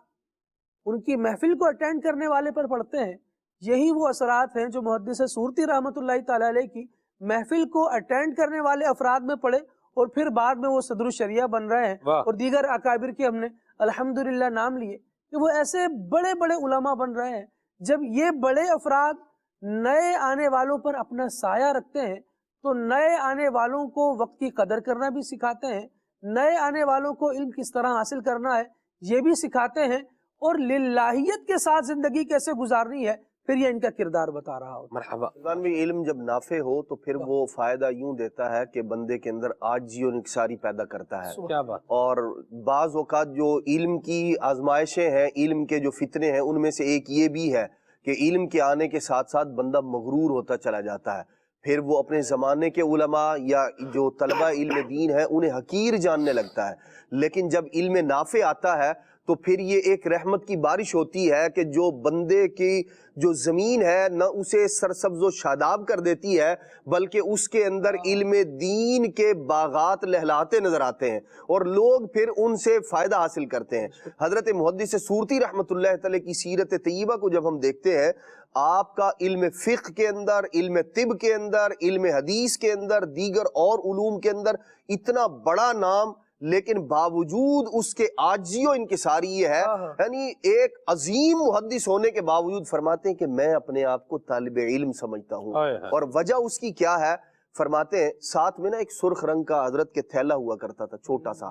ان کی محفل کو اٹینڈ کرنے والے پر پڑتے ہیں, یہی وہ اثرات ہیں جو محدث سورتی رحمۃ اللہ تعالی علیہ کی محفل کو اٹینڈ کرنے والے افراد میں پڑے, اور پھر بعد میں وہ صدر الشریعہ بن رہے ہیں. اور دیگر اکابر کے ہم نے الحمدللہ نام لیے کہ وہ ایسے بڑے بڑے علماء بن رہے ہیں. جب یہ بڑے افراد نئے آنے والوں پر اپنا سایہ رکھتے ہیں تو نئے آنے والوں کو وقت کی قدر کرنا بھی سکھاتے ہیں, نئے آنے والوں کو علم کس طرح حاصل کرنا ہے یہ بھی سکھاتے ہیں, اور للہیت کے ساتھ زندگی کیسے گزارنی ہے پھر یہ ان کا کردار بتا رہا ہو. مرحبا. علم جب نافع ہو تو پھر وہ فائدہ یوں دیتا ہے کہ بندے کے اندر عاجزی اور انکساری پیدا کرتا ہے. کیا بات. اور بعض اوقات جو علم کی آزمائشیں ہیں, علم کے جو فتنے ہیں, ان میں سے ایک یہ بھی ہے کہ علم کے آنے کے ساتھ ساتھ بندہ مغرور ہوتا چلا جاتا ہے. پھر وہ اپنے زمانے کے علماء یا جو طلبہ علم دین ہیں انہیں حقیر جاننے لگتا ہے. لیکن جب علم نافع آتا ہے تو پھر یہ ایک رحمت کی بارش ہوتی ہے کہ جو بندے کی جو زمین ہے نہ اسے سرسبز و شاداب کر دیتی ہے, بلکہ اس کے اندر علم دین کے باغات لہلاتے نظر آتے ہیں اور لوگ پھر ان سے فائدہ حاصل کرتے ہیں. حضرت محدث سورتی رحمۃ اللہ تعالی کی سیرت طیبہ کو جب ہم دیکھتے ہیں, آپ کا علم فقہ کے اندر, علم طب کے اندر, علم حدیث کے اندر, دیگر اور علوم کے اندر اتنا بڑا نام, لیکن باوجود اس کے عاجزی و انکساری یہ ہے, یعنی ایک عظیم محدث ہونے کے باوجود فرماتے ہیں کہ میں اپنے آپ کو طالب علم سمجھتا ہوں. اور وجہ اس کی کیا ہے؟ فرماتے ہیں ساتھ میں نا ایک سرخ رنگ کا حضرت کے تھیلا ہوا کرتا تھا, چھوٹا سا,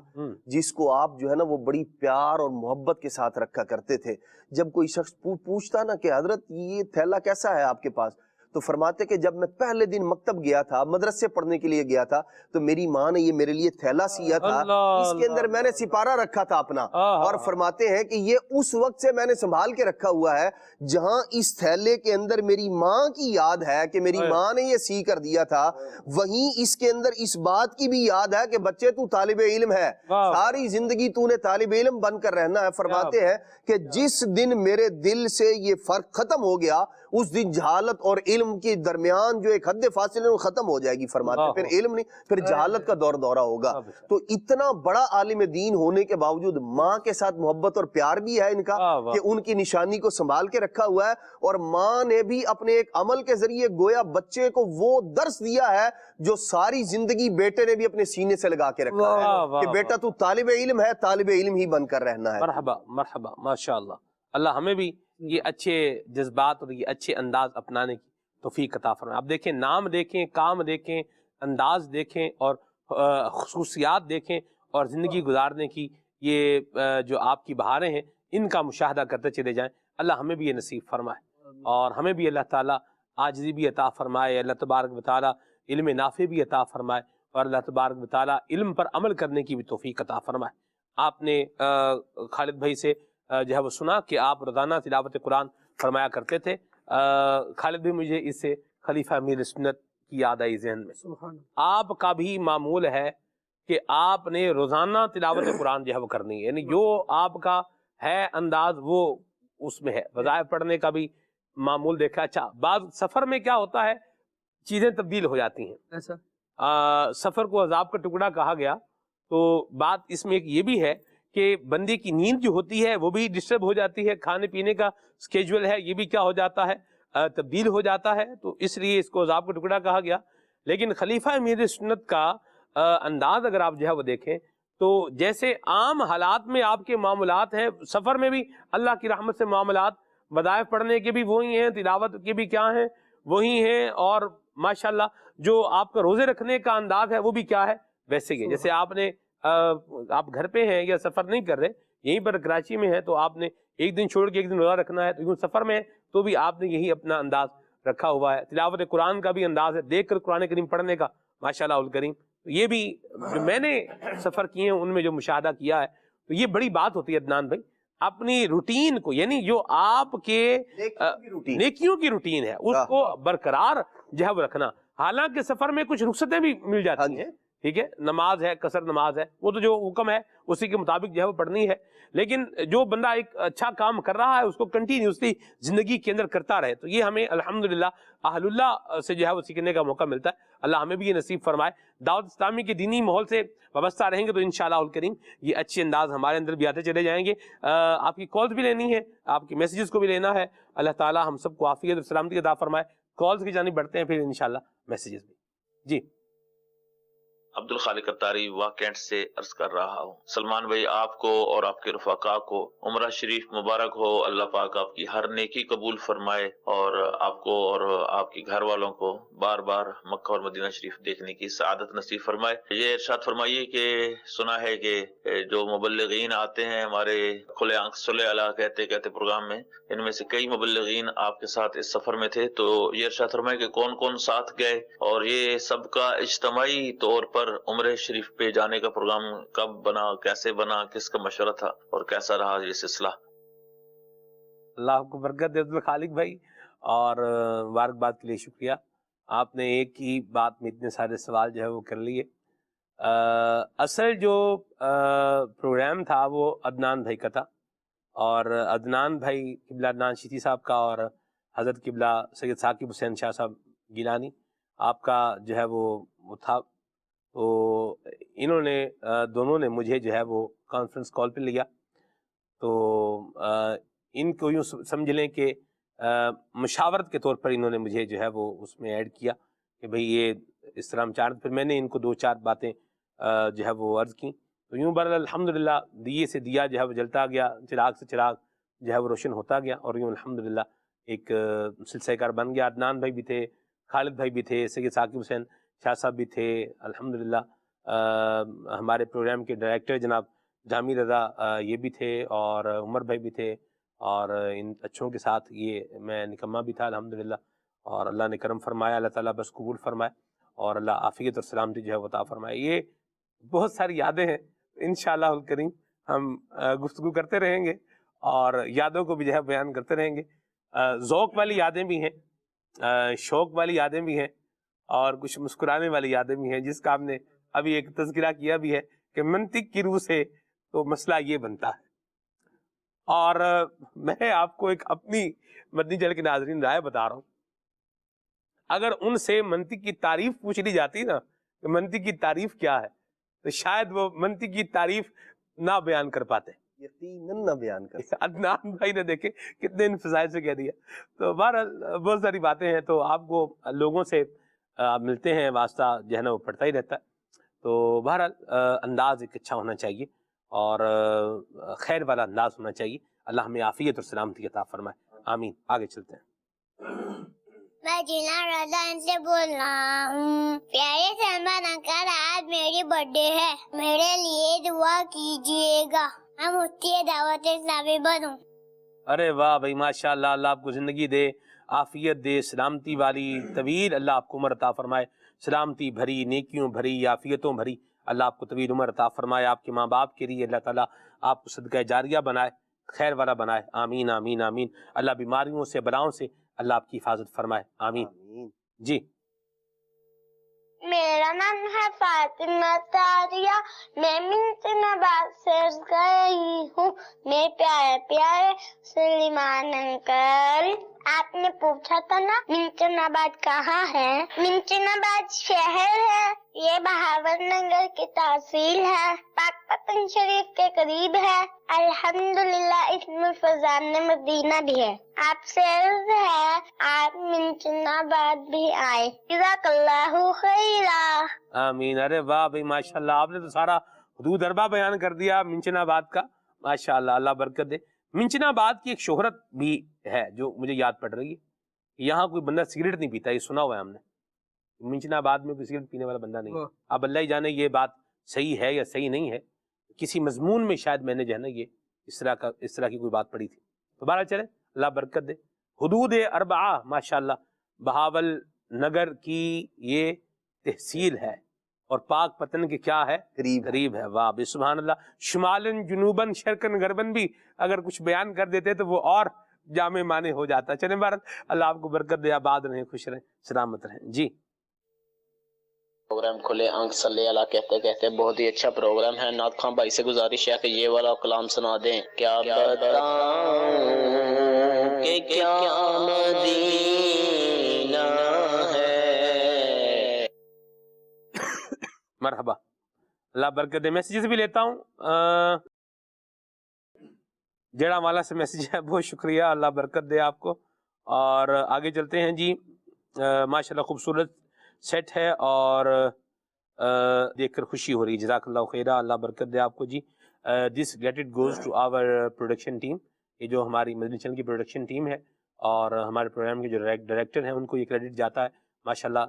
جس کو آپ جو ہے نا وہ بڑی پیار اور محبت کے ساتھ رکھا کرتے تھے. جب کوئی شخص پوچھتا نا کہ حضرت یہ تھیلا کیسا ہے آپ کے پاس, تو فرماتے کہ جب میں پہلے دن مکتب گیا تھا، مدرسے پڑھنے کے لیے گیا تھا، تو میری ماں نے یہ میرے لیے تھیلا سیا تھا، اس کے اندر میں نے سپارہ رکھا تھا اپنا، اور فرماتے ہیں کہ یہ اس وقت سے میں نے سنبھال کے رکھا ہوا ہے، جہاں اس تھیلے کے اندر میری ماں کی یاد ہے کہ میری ماں نے یہ سی کر دیا تھا، وہیں اس کے اندر اس بات کی بھی یاد ہے کہ بچے تو طالب علم ہے، ساری زندگی تو نے طالب علم بن کر رہنا ہے۔ فرماتے ہیں کہ جس دن میرے دل سے یہ فرق ختم ہو گیا، اس دن جہالت اور علم کے درمیان جو ایک حد فاصلے میں ختم ہو جائے گی۔ فرماتے ہیں پھر علم نہیں، پھر جہالت کا دور دورہ ہوگا۔ تو اتنا بڑا عالم دین ہونے کے باوجود ماں کے ساتھ محبت اور پیار بھی ہے ان کا، کہ ان کی نشانی کو سنبھال کے رکھا ہوا ہے، اور ماں نے بھی اپنے ایک عمل کے ذریعے گویا بچے کو وہ درس دیا ہے جو ساری زندگی بیٹے نے بھی اپنے سینے سے لگا کے رکھا ہے کہ بیٹا تو طالب علم ہے، طالب علم ہی بن کر رہنا ہے۔ مرحبا مرحبا، ماشاءاللہ، اللہ ہمیں بھی یہ اچھے جذبات اور یہ اچھے انداز اپنانے کی توفیق عطا فرمائے۔ آپ دیکھیں، نام دیکھیں، کام دیکھیں، انداز دیکھیں، اور خصوصیات دیکھیں، اور زندگی گزارنے کی یہ جو آپ کی بہاریں ہیں ان کا مشاہدہ کرتے چلے جائیں۔ اللہ ہمیں بھی یہ نصیب فرمائے، اور ہمیں بھی اللہ تعالیٰ عاجزی بھی عطا فرمائے، اللہ تبارک و تعالیٰ علم نافع بھی عطا فرمائے، اور اللہ تبارک و تعالیٰ علم پر عمل کرنے کی بھی توفیق عطا فرمائے۔ آپ نے خالد بھائی سے جو ہے وہ سنا کہ آپ روزانہ تلاوت قرآن فرمایا کرتے تھے۔ خالد بھائی، مجھے اس سے خلیفہ امیر سنت کی یاد آئی ذہن میں۔ آپ کا بھی معمول ہے کہ آپ نے روزانہ تلاوت قرآن جو ہے وہ کرنی ہے، یعنی جو آپ کا ہے انداز وہ اس میں ہے۔ وظائف پڑھنے کا بھی معمول دیکھا۔ اچھا، بعض سفر میں کیا ہوتا ہے، چیزیں تبدیل ہو جاتی ہیں۔ ایسا سفر کو عذاب کا ٹکڑا کہا گیا، تو بات اس میں ایک یہ بھی ہے کہ بندے کی نیند جو ہوتی ہے وہ بھی ڈسٹرب ہو جاتی ہے، کھانے پینے کا سکیجول ہے یہ بھی کیا ہو جاتا ہے، تبدیل ہو جاتا ہے، تو اس لیے اس کو عذاب کا ٹکڑا کہا گیا۔ لیکن خلیفہ امیر سنت کا انداز اگر آپ جو ہے وہ دیکھیں تو جیسے عام حالات میں آپ کے معاملات ہیں، سفر میں بھی اللہ کی رحمت سے معاملات وظائف پڑھنے کے بھی وہی ہیں، تلاوت کے بھی کیا ہیں وہی ہیں، اور ماشاءاللہ جو آپ کا روزے رکھنے کا انداز ہے وہ بھی کیا ہے ویسے ہی ہے۔ جیسے آپ گھر پہ ہیں یا سفر نہیں کر رہے، یہیں پر کراچی میں ہیں، تو آپ نے ایک دن چھوڑ کے ایک دن روزہ رکھنا ہے، تو یوں سفر میں ہے تو بھی آپ نے یہی اپنا انداز رکھا ہوا ہے۔ تلاوت قرآن کا بھی انداز ہے، دیکھ کر قرآن کریم پڑھنے کا ماشاءاللہ الکریم۔ یہ بھی جو میں نے سفر کیے ہیں ان میں جو مشاہدہ کیا ہے، تو یہ بڑی بات ہوتی ہے عدنان بھائی، اپنی روٹین کو، یعنی جو آپ کے نیکیوں کی روٹین ہے اس کو برقرار جو ہے وہ رکھنا۔ حالانکہ سفر میں کچھ رخصتیں بھی مل جاتی ہیں، ٹھیک ہے، نماز ہے، قصر نماز ہے، وہ تو جو حکم ہے اسی کے مطابق جو ہے وہ پڑھنی ہے، لیکن جو بندہ ایک اچھا کام کر رہا ہے اس کو کنٹینیوسلی زندگی کے اندر کرتا رہے، تو یہ ہمیں الحمدللہ اہل اللہ سے جو ہے وہ سیکھنے کا موقع ملتا ہے۔ اللہ ہمیں بھی یہ نصیب فرمائے۔ دعوت اسلامی کے دینی ماحول سے وابستہ رہیں گے تو انشاءاللہ الکریم یہ اچھے انداز ہمارے اندر بھی آتے چلے جائیں گے۔ آپ کی کالز بھی لینی ہے، آپ کی میسیجز کو بھی لینا ہے۔ اللہ تعالی ہم سب کو عافیت اور سلامتی عطا فرمائے۔ کالز کی جانب بڑھتے ہیں، پھر انشاءاللہ میسیجز بھی۔ جی، عبد الخالق اتاری واقعات سے عرض کر رہا ہوں۔ سلمان بھائی، آپ کو اور آپ کے رفقا کو عمرہ شریف مبارک ہو، اللہ پاک آپ کی ہر نیکی قبول فرمائے، اور آپ کو اور آپ کے گھر والوں کو بار بار مکہ اور مدینہ شریف دیکھنے کی سعادت نصیب فرمائے۔ یہ ارشاد فرمائیے کہ سنا ہے کہ جو مبلغین آتے ہیں ہمارے کھلے آنکھ صلی اللہ کہتے کہتے پروگرام میں، ان میں سے کئی مبلغین آپ کے ساتھ اس سفر میں تھے، تو یہ ارشاد فرمائے کہ کون کون ساتھ گئے، اور یہ سب کا اجتماعی طور پر عمرہ شریف پہ جانے کا پروگرام کب بنا، کیسے بنا، کس کا مشورہ تھا، اور کیسا رہا یہ سلسلہ؟ اللہ کو برکت دے عبد الخالق بھائی، اور مبارکباد کے لیے شکریہ۔ آپ نے ایک ہی بات میں اتنے سارے سوال جو ہے وہ کر لیے۔ اصل جو پروگرام تھا وہ عدنان بھائی کا تھا، اور عدنان بھائی قبلہ عدنان شیتی صاحب کا اور حضرت قبلہ سید ثاقب حسین شاہ صاحب گیلانی آپ کا جو ہے وہ تھا، تو انہوں نے دونوں نے مجھے جو ہے وہ کانفرنس کال پہ لیا، تو ان کو یوں سمجھ لیں کہ مشاورت کے طور پر انہوں نے مجھے جو ہے وہ اس میں ایڈ کیا کہ بھئی یہ اس طرح ہم چاہ رہے، پھر میں نے ان کو 2-4 باتیں جو ہے وہ عرض کی، تو یوں بہرحال الحمدللہ دیے سے دیا جو ہے وہ جلتا گیا، چراغ سے چراغ جو ہے وہ روشن ہوتا گیا، اور یوں الحمدللہ ایک سلسلہ کار بن گیا۔ عدنان بھائی بھی تھے، خالد بھائی بھی تھے، سید ثاقب حسین شاہ صاحب بھی تھے، الحمدللہ ہمارے پروگرام کے ڈائریکٹر جناب جامی رضا یہ بھی تھے، اور عمر بھائی بھی تھے، اور ان اچھوں کے ساتھ یہ میں نکمہ بھی تھا الحمدللہ، اور اللہ نے کرم فرمایا، اللہ تعالیٰ بس قبول فرمائے اور اللہ عافیت اور سلامتی جو ہے وہ عطا فرمائے۔ یہ بہت ساری یادیں ہیں، انشاءاللہ الکریم ہم گفتگو کرتے رہیں گے اور یادوں کو بھی جو ہے بیان کرتے رہیں گے۔ ذوق والی یادیں بھی ہیں، شوق والی یادیں بھی ہیں اور کچھ مسکرانے والی یادیں بھی ہیں، جس کا ہم نے ابھی ایک تذکرہ کیا بھی ہے کہ منطق کی روح سے تو مسئلہ یہ بنتا ہے۔ اور میں آپ کو ایک اپنی مدنی چینل کے ناظرین رائے بتا رہا ہوں، اگر ان سے منطق کی تعریف پوچھ لی جاتی نا کہ منطق کی تعریف کیا ہے، تو شاید وہ منطق کی تعریف نہ بیان کر پاتے، یقیناً نہ بیان کر سکتے۔ عدنان بھائی نے دیکھے کتنے انفضائل سے کہہ دیا۔ تو بہرحال بہت ساری باتیں ہیں، تو آپ کو لوگوں سے ملتے ہیں، واسطہ جو ہے نا وہ پڑتا ہی رہتا ہے۔ تو بہرحال انداز ایک اچھا ہونا چاہیے اور خیر والا انداز ہونا چاہیے۔ اللہ ہمیں عافیت اور سلامتی عطا فرمائے، آمین۔ آگے چلتے ہیں۔ میں جینا رضا ان سے بول رہا ہوں۔ پیارے سلمان انکل، آج میری برتھ ڈے ہے، میرے لیے دعا کیجیے گا، میں مفتی دعوت اسلامی بنوں۔ ارے واہ بھائی، ماشاء اللہ، اللہ آپ کو زندگی دے، عافیت دے، سلامتی والی طویل اللہ آپ کو عمر عطا فرمائے، سلامتی بھری، نیکیوں بھری، عافیتوں بھری اللہ آپ کو طویل عمر عطا فرمائے۔ آپ کے ماں باپ کے لیے اللہ تعالیٰ آپ کو صدقہ جاریہ بنائے، خیر والا بنائے، آمین آمین آمین۔ اللہ بیماریوں سے، بلاؤں سے اللہ آپ کی حفاظت فرمائے، آمین۔ جی میرا نام ہے فاطمہ تاریہ، میں منچن آباد سے گئی ہوں۔ میرے پیارے پیارے سلیمان انکل، آپ نے پوچھا تھا نا منچن آباد کہاں ہے؟ منچن آباد شہر ہے، یہ بہاول نگر کی تحصیل ہے، پاک پتن شریف کے قریب ہے۔ الحمدللہ اسم الفضان مدینہ بھی ہے۔ آپ سے عرض ہے آپ منچن آباد بھی آئے، جزاک اللہ خیرا۔ آمین۔ ارے واہ بھائی، ماشاء اللہ، آپ نے تو سارا حدود اربا بیان کر دیا منچن آباد کا، ماشاء اللہ، اللہ برکت دے۔ منچن آباد کی ایک شہرت بھی ہے جو مجھے یاد پڑ رہی ہے، یہاں کوئی بندہ سگریٹ نہیں پیتا، یہ سنا ہوا ہے ہم نے، منچن آباد میں کوئی سگریٹ پینے والا بندہ نہیں ہے۔ اب اللہ ہی جانے یہ بات صحیح ہے یا صحیح نہیں ہے، کسی مضمون میں شاید میں نے جو ہے نا یہ اس طرح کی کوئی بات پڑھی تھی۔ تو بہرحال چلے، اللہ برکت دے۔ حدود اربعہ ماشاء اللہ بہاول نگر کی یہ تحصیل ہے اور پاک پتن کے کیا ہے؟ قریب ہے۔ واہ بے سبحان اللہ۔ شمالن جنوبن شرقن غربن بھی اگر کچھ بیان کر دیتے تو وہ اور جامع معنی ہو جاتا۔ چلیں بھارت، اللہ آپ کو برکت دے، آباد رہیں، خوش رہیں، سلامت رہیں۔ جی پروگرام کھلے آنکھ صلی اللہ کہتے کہتے بہت ہی اچھا پروگرام ہے۔ نعت خواں بھائی سے گزارش ہے کہ یہ والا کلام سنا دیں۔ کیا بتاؤں کہ کیا مدینہ ہے۔ مرحبا، اللہ برکت دے۔ میسیجز بھی لیتا ہوں، جیڑا والا سے میسیج ہے، بہت شکریہ، اللہ برکت دے آپ کو۔ اور آگے چلتے ہیں جی۔ ماشاءاللہ خوبصورت سیٹ ہے اور دیکھ کر خوشی ہو رہی ہے، جزاک اللہ خیرہ، اللہ برکت دے آپ کو جی۔ This credit goes to our production team, یہ جو ہماری مدنی چینل کی پروڈکشن ٹیم ہے اور ہمارے پروگرام کے جو ڈائریکٹر ہیں ان کو یہ کریڈٹ جاتا ہے ماشاءاللہ۔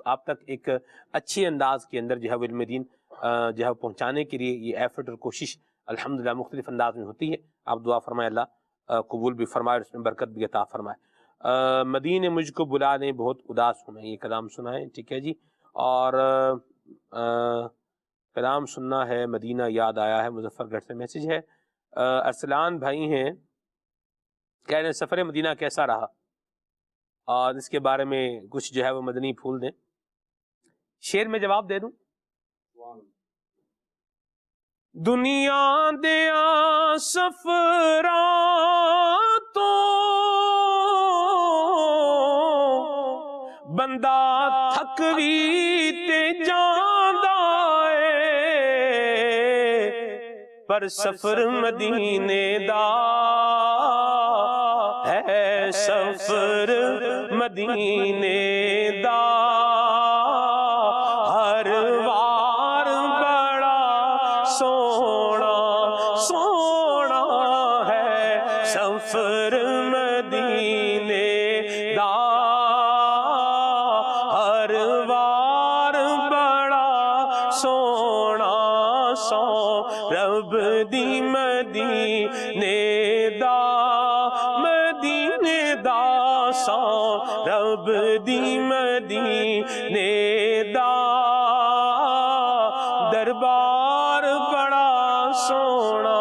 آپ تک ایک اچھی انداز کے اندر جو ہے وہ علم دین جو ہے پہنچانے کے لیے یہ ایفرٹ اور کوشش الحمدللہ مختلف انداز میں ہوتی ہے۔ آپ دعا فرمائے اللہ قبول بھی فرمائے اور اس میں برکت بھی عطا فرمائے۔ مدینے مجھ کو بلا لیں، بہت اداس ہوں میں، یہ کلام سنا ہے، ٹھیک ہے جی۔ اور کلام سننا ہے، مدینہ یاد آیا ہے، مظفر گڑھ سے میسیج ہے۔ ارسلان بھائی ہیں، کہہ رہے ہیں سفر مدینہ کیسا رہا اور اس کے بارے میں کچھ جو ہے وہ مدنی پھول دیں۔ شعر میں جواب دے دوں۔ دنیا دیا سفراں تو بندہ تھک بھی تے جاندا اے، پر سفر مدینے دا ہے، سفر مدینے دا ہر وار بڑا سونا سونا ہے، سفر مدینے دا ہر وار بڑا سونا سو رب دی مدینے دا، مدینے دا سو رب عبدی مدینے دا دربار بڑا سونا.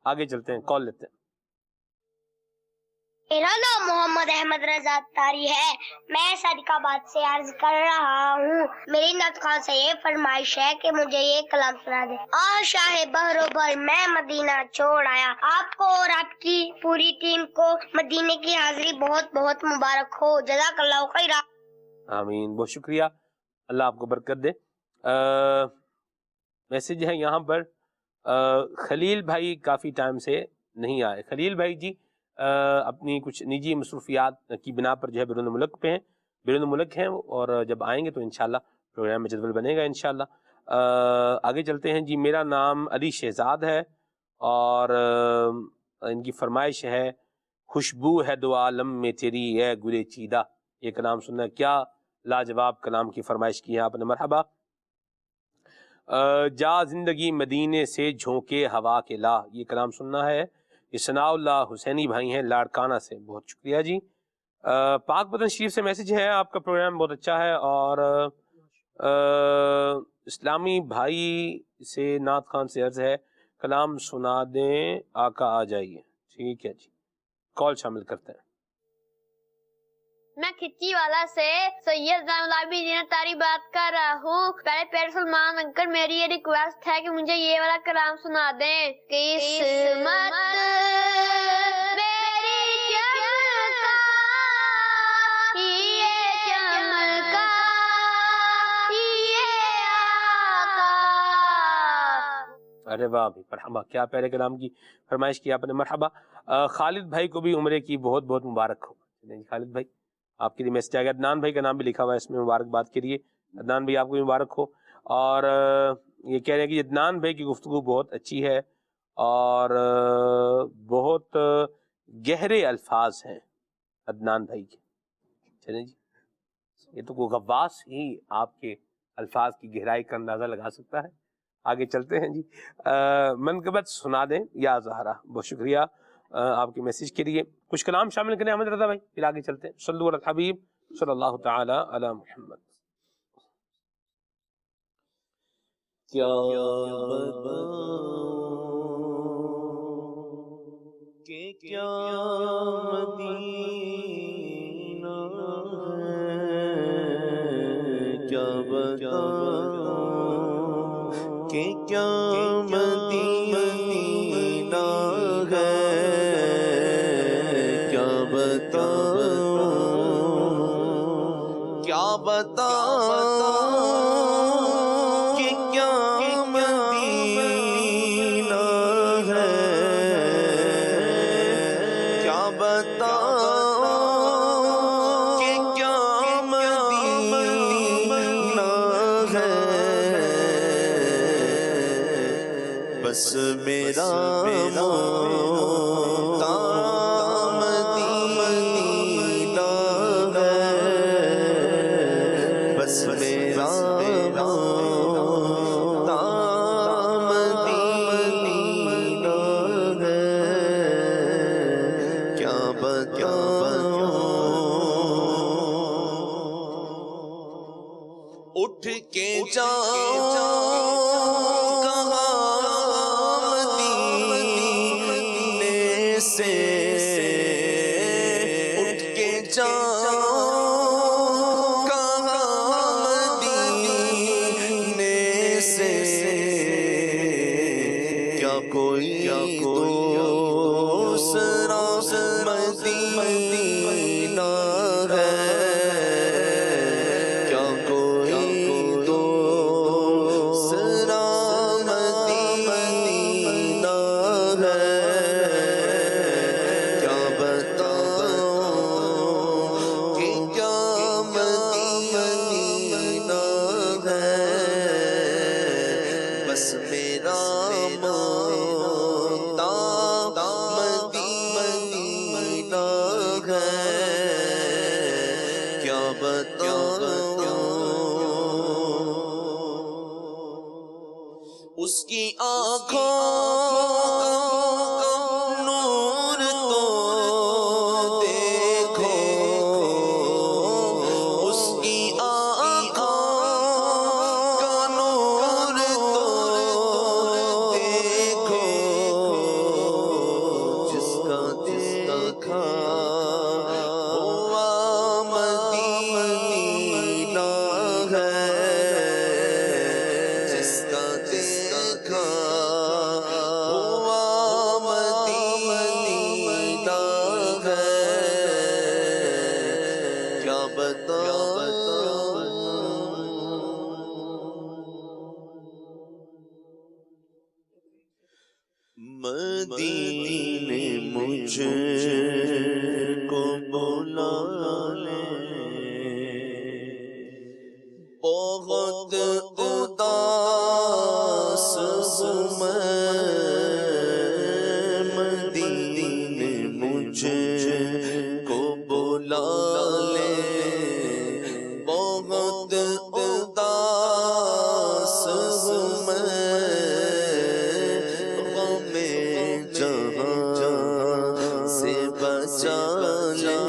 آگے چلتے ہیں، کال لیتے ہیں. میرا نام محمد احمد رضا تاری ہے. میں صادق آباد سے عرض کر رہا ہوں. میری نعت خواہ سے یہ فرمائش ہے کہ مجھے یہ کلام سنا دے. شاہ بحر و بھر میں مدینہ چھوڑ آیا. آپ کو اور آپ کی پوری ٹیم کو مدینے کی حاضری بہت بہت مبارک ہو. جزاک اللہ خیر. آمین. بہت شکریہ، اللہ آپ کو برکت دے. میسج ہے یہاں پر خلیل بھائی کافی ٹائم سے نہیں آئے. خلیل بھائی جی اپنی کچھ نجی مصروفیات کی بنا پر جو ہے بیرون ملک پہ ہیں، بیرون ملک ہیں، اور جب آئیں گے تو انشاءاللہ پروگرام میں جدول بنے گا انشاءاللہ. آگے چلتے ہیں جی. میرا نام علی شہزاد ہے اور ان کی فرمائش ہے خوشبو ہے دو عالم میں تیری اے گلے چیدہ. یہ کلام سننا، کیا لاجواب کلام کی فرمائش کی ہے آپ نے. مرحبا. جا زندگی مدینے سے جھونکے ہوا کے لا، یہ کلام سننا ہے. یہ ثناء اللہ حسینی بھائی ہیں لاڑکانہ سے. بہت شکریہ جی. پاک بدن شریف سے میسج ہے آپ کا پروگرام بہت اچھا ہے، اور اسلامی بھائی سے نعت خان سے عرض ہے کلام سنا دیں آقا آ جائیے. ٹھیک ہے جی، کال شامل کرتے ہیں. میں کھچی والا سے سید زین العابدین تاری بات کر رہا ہوں. پہلے پیارے سلمان انکل، میری یہ ریکویسٹ ہے کہ مجھے یہ والا کلام سنا دیں. قسمت میری چمکا، یہ چمکا یہ آقا. ارے واہ بھی، مرحبا. کیا پیارے کلام کی فرمائش کی آپ نے. مرحبا. خالد بھائی کو بھی عمرے کی بہت بہت مبارک ہو. خالد بھائی آپ کے لیے میسج آ گیا. عدنان بھائی کا نام بھی لکھا ہوا ہے اس میں مبارکباد کے لیے. عدنان بھائی آپ کو بھی مبارک ہو. اور یہ کہہ رہے ہیں کہ عدنان بھائی کی گفتگو بہت اچھی ہے اور بہت گہرے الفاظ ہیں عدنان بھائی کے. چلیں جی، یہ تو کوئی غواص ہی آپ کے الفاظ کی گہرائی کا اندازہ لگا سکتا ہے. آگے چلتے ہیں جی. منقبت سنا دیں یا زہرا. بہت شکریہ آپ کے میسج کے لیے. کچھ کلام شامل کریں احمد رضا بھائی، پھر آگے چلتے ہیں. صلو علی الحبیب صلی اللہ تعالی علی محمد. کیا بتاؤں کہ کیا مدینہ ہے، کیا بتاؤں کہ کیا مدینہ ہے، کیا بتاؤں کیا بتاؤں کہ کیا مدینہ ہے، کیا بتاؤں کہ کیا مدینہ ہے. بس میرا مقام مدینہ ہے، بس میرا مقام مدینہ ہے. کیا بتاؤں اٹھ کے جاؤں اٹھ کے جاؤں کہاں مدینے سے، کیا کوئی دوسرا مدینہ ہے، کیا کوئی دوسرا مدینہ ہے. اس کی آنکھوں نور تو دیکھو، مدینے مجھ کو بلا لے، بہت اداس ہوں میں، مدینے مجھ کو بلا لے، بہت اداس ہوں میں، سے بچا لے،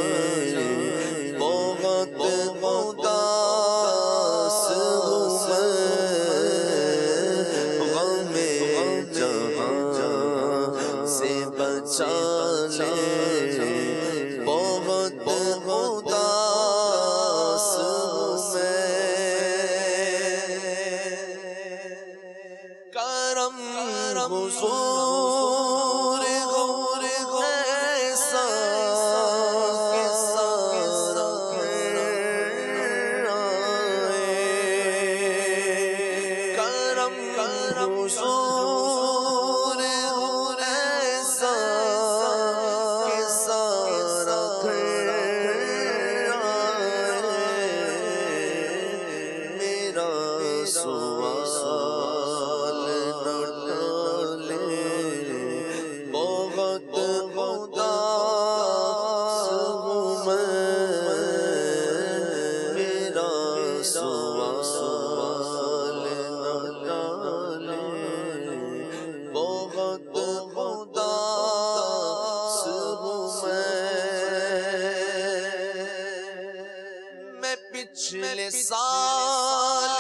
بہت اداس ہوں میں، غم جہاں سے بچا لے، بہت اداس ہوں میں، کرم حضور حضور ایسا کہ سارا گھر آئے، میرا سوال نہ ٹالے، بہت اداس ہوں میں، میرا سوال نہ ٹالے، بہت اداس ہوں میں پچھلے سال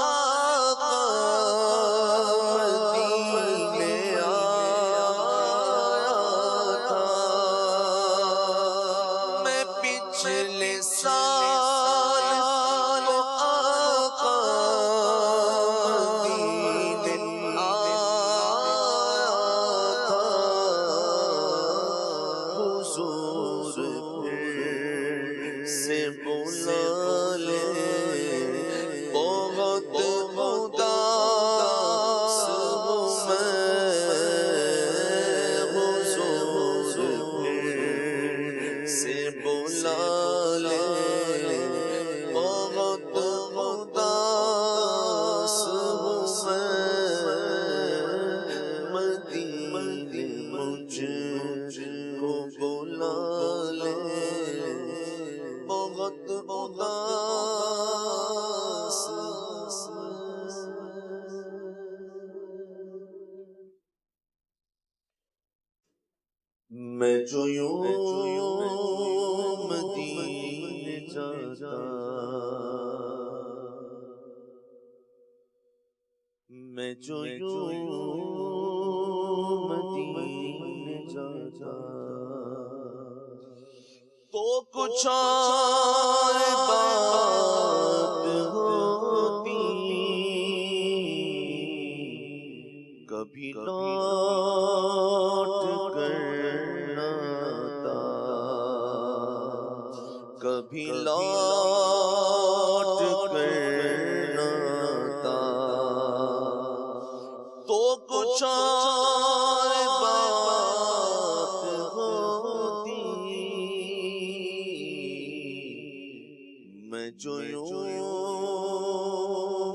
آقا مدینے آیا تھا، میں پچھلے سال آقا مدینے آیا تھا، حضور پھر سے بلا لے، بہت اداس ہوں میں، حضور پھر سے بلا لے، بہت اداس ہوں میں، مدینے مجھ کو بلا لے، بہت اداس میں جو یوں مدینے جاتا، میں جو یوں مدینے جاتا، تو کچھ اور بات ہوتی، کبھی لوٹ کر نہ آتا، کبھی لوٹ کر نہ آتا، تو کچھ اور بات ہوتی، میں جو یوں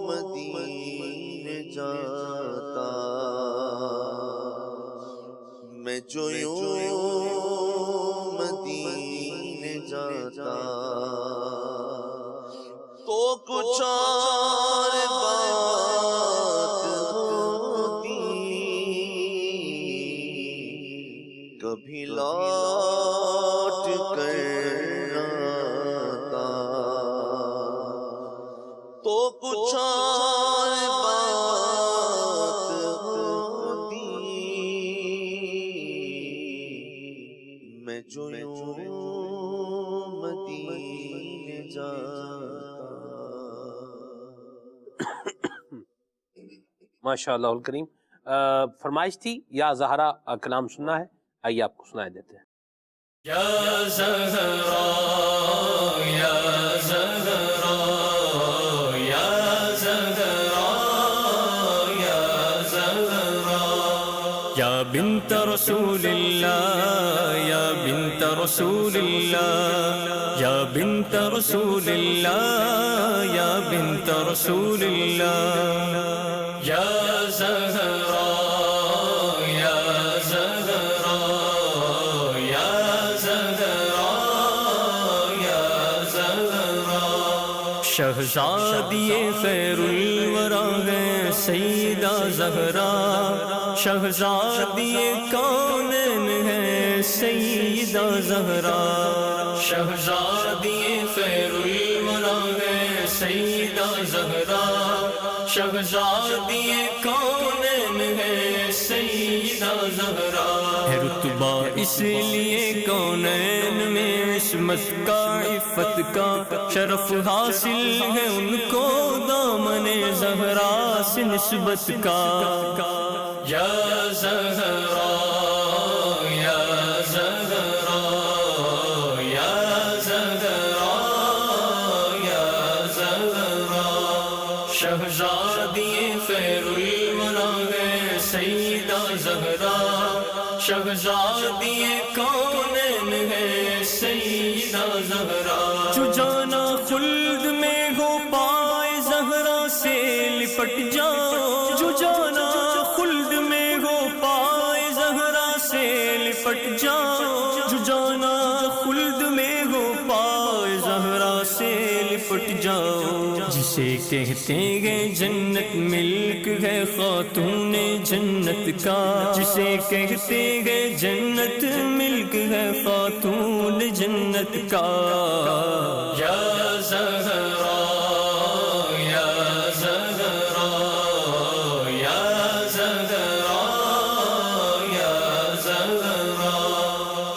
مدینے جاتا، میں جو یوں مدینے جاتا، تو کچھ اور بات ہوتی، کبھی لوٹ کر نہ آتا، تو کچھ اور بات ہوتی، میں جو یوں مدینے جاتا۔ ماشاء اللہ الکریم۔ فرمائش تھی یا زہرا کلام سننا ہے، آئیے آپ کو سنائے دیتے ہیں۔ یا زہرا یا زہرا یا زہرا یا زہرا یا بنت رسول اللہ یا بنت رسول اللہ یا بنت رسول اللہ یا بنت رسول اللہ یا زہرا یا زہرا یا زہرا یا زہرا شہزادی خیر الورا ہے سیدہ زہرا شہزادی کونین ہے سیدہ زہرا شہزادی خیر الورا ہے سیدہ زہرا شہزادی کونین ہے سیدہ زہرا ہے رتبہ اس لیے کونین میں عصمت کا عفت کا شرف حاصل ہے ان کو دامن زہرا سے نسبت کا یا زہرا یا زہرا یا زہرا یا زہرا شہزادی خیر الورا ہے سیدہ زہرا شہزادی کونین ہے سیدہ زہرا جو جانا خلد میں ہو پائے زہرا سے لپٹ جاؤ جو جانا خلد میں ہو پائے زہرا سے لپٹ جاؤ جو جانا خلد میں ہو پائے زہرا سے لپٹ جاؤ جسے کہتے ہیں جنت ملک ہے خاتون جنت کا جسے کہتے ہیں جنت ملک ہے خاتون جنت کا یا زہرا یا زہرا یا زہرا یا زہرا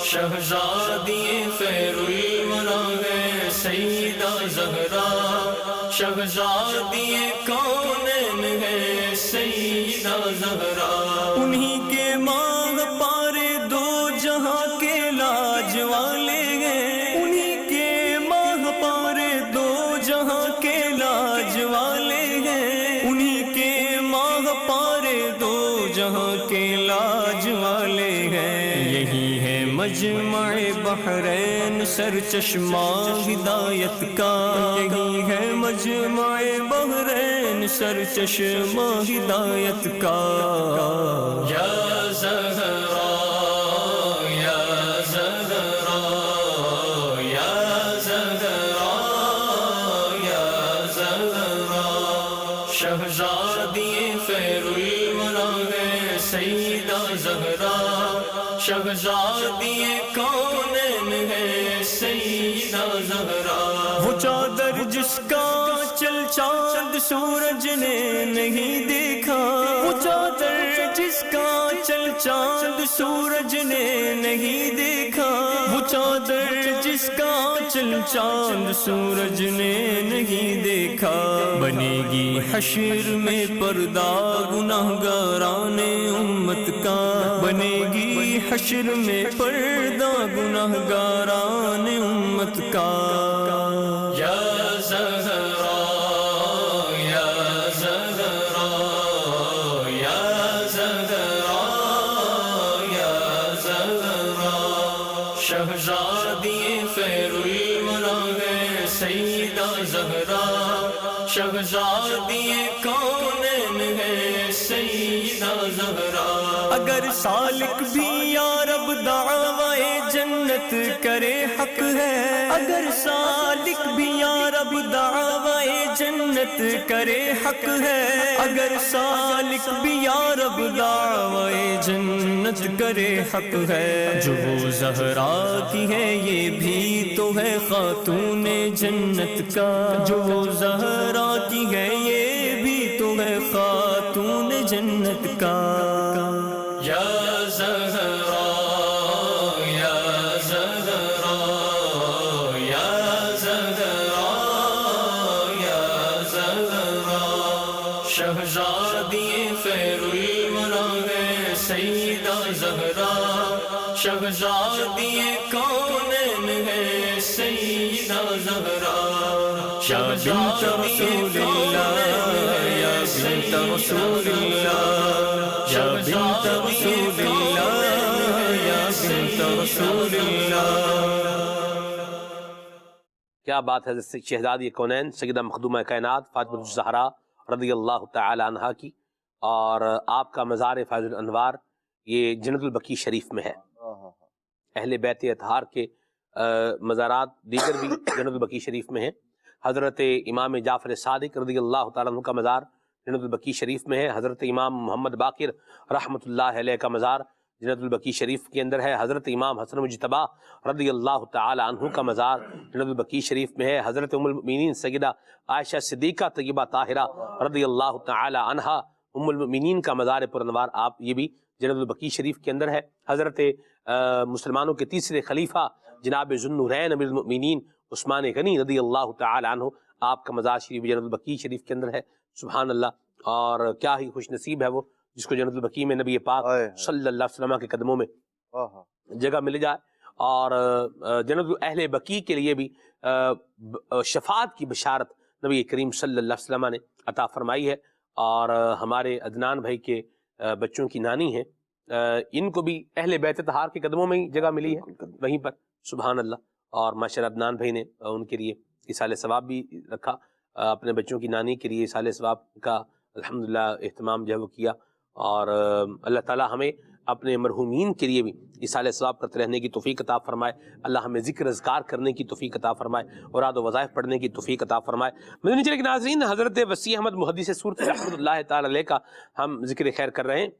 شہزادی خیر الورا ہے سیدہ زہرا شہزادی کونین ہے سیدہ زہرا انہی کے ماہ پارے دو جہاں کے لاج والے ہیں انہی کے ماہ پارے دو جہاں کے لاج والے ہیں انہی کے ماہ پارے دو جہاں کے لاج والے ہیں یہی ہے مجمع بحرین سر چشمہ ہدایت کا یہی ہے مجمع بحرین سر چشمہ ہدایت کا یا زہرا یا زہرا یا زہرا یا زہرا شہزادی خیر الورا ہے سیدہ زہرا شہزادی کونین ہے سیدہ زہرا وہ چادر جس کا چل چاند سورج نے نہیں دیکھا وہ چادر جس کا چل چاند سورج نے نہیں دیکھا وہ چادر جس کا چل چاند سورج نے نہیں دیکھا بنے گی حشر میں پردہ گناہگاران امت کا بنے گی حشر میں پردہ گناہگاران امت کا یا زہرا یا زہرا یا زہرا یا زہرا شہزادی خیر الورا ہے سیدہ زہرا شہزادی کونین ہے سیدہ زہرا اگر سالک بھی یا رب دعوی جنت کرے حق ہے اگر سالک بھی یا رب دعوی جنت کرے حق ہے اگر سالک بھی یا رب دعوی جنت کرے حق ہے جو وہ زہرا کی ہے یہ بھی تو ہے خاتون جنت کا جو وہ زہرا کی ہے یہ بھی تو ہے خاتون جنت کا یا زہرا یا زہرا یا زہرا یا زہرا شہزادی خیر الورا ہے سیدہ زہرا شہزادی شہزادی کونین ہے سیدہ زہرا یا بنت رسول اللہ یا بنت رسول اللہ یا بنت رسول اللہ یا بنت رسول اللہ. کیا بات ہے شہزادی کونین سیدہ مخدومہ کائنات فاطمہ الزہرا رضی اللہ تعالی عنہا کی، اور آپ کا مزار فیض الانوار یہ جنت البقیع شریف میں ہے. اہل بیت اطہار کے مزارات دیگر بھی جنت البقیع شریف میں ہیں. حضرت امام جعفر صادق رضی اللہ تعالیٰ عنہ کا مزار جنت البقیع شریف میں ہے. حضرت امام محمد باقر رحمۃ اللہ علیہ کا مزار جنت البقیع شریف کے اندر ہے. حضرت امام حسن مجتبی رضی اللہ تعالی عنہ کا مزار جنت البقیع شریف میں ہے. حضرت ام المؤمنین سیدہ عائشہ صدیقہ طیبہ طاہرہ رضی اللہ تعالی عنہا ام المؤمنین کا مزار پرانوار آپ یہ بھی جنت البقیع شریف کے اندر ہے. حضرت مسلمانوں کے تیسرے خلیفہ جناب ذو النورین امیر المؤمنین عثمان غنی رضی اللہ تعالی عنہ آپ کا مزار شریف جنت البقیع شریف کے اندر ہے. سبحان اللہ. اور کیا ہی خوش نصیب ہے وہ جس کو جنت البقیع میں نبی پاک صلی اللہ علیہ وسلم کے قدموں میں جگہ مل جائے. اور جنت اہل بقیع کے لیے بھی شفاعت کی بشارت نبی کریم صلی اللہ علیہ وسلم نے عطا فرمائی ہے. اور ہمارے عدنان بھائی کے بچوں کی نانی ہیں، ان کو بھی اہل بیت اطہار کے قدموں میں ہی جگہ ملی ہے وہیں پر. سبحان اللہ. اور ماشاءاللہ عدنان بھائی نے ان کے لیے ایصال ثواب بھی رکھا، اپنے بچوں کی نانی کے لیے ایصال ثواب کا الحمدللہ اہتمام جو ہے وہ کیا. اور اللہ تعالیٰ ہمیں اپنے مرحومین کے لیے بھی ایصال ثواب کرتے رہنے کی توفیق عطا فرمائے. اللہ ہمیں ذکر اذکار کرنے کی توفیق عطا فرمائے، اوراد و وظائف پڑھنے کی توفیق عطا فرمائے. مدنی چینل کے ناظرین، حضرت وسیع احمد محدث سورتی رحمۃ اللہ تعالی علیہ کا ہم ذکر خیر کر رہے ہیں.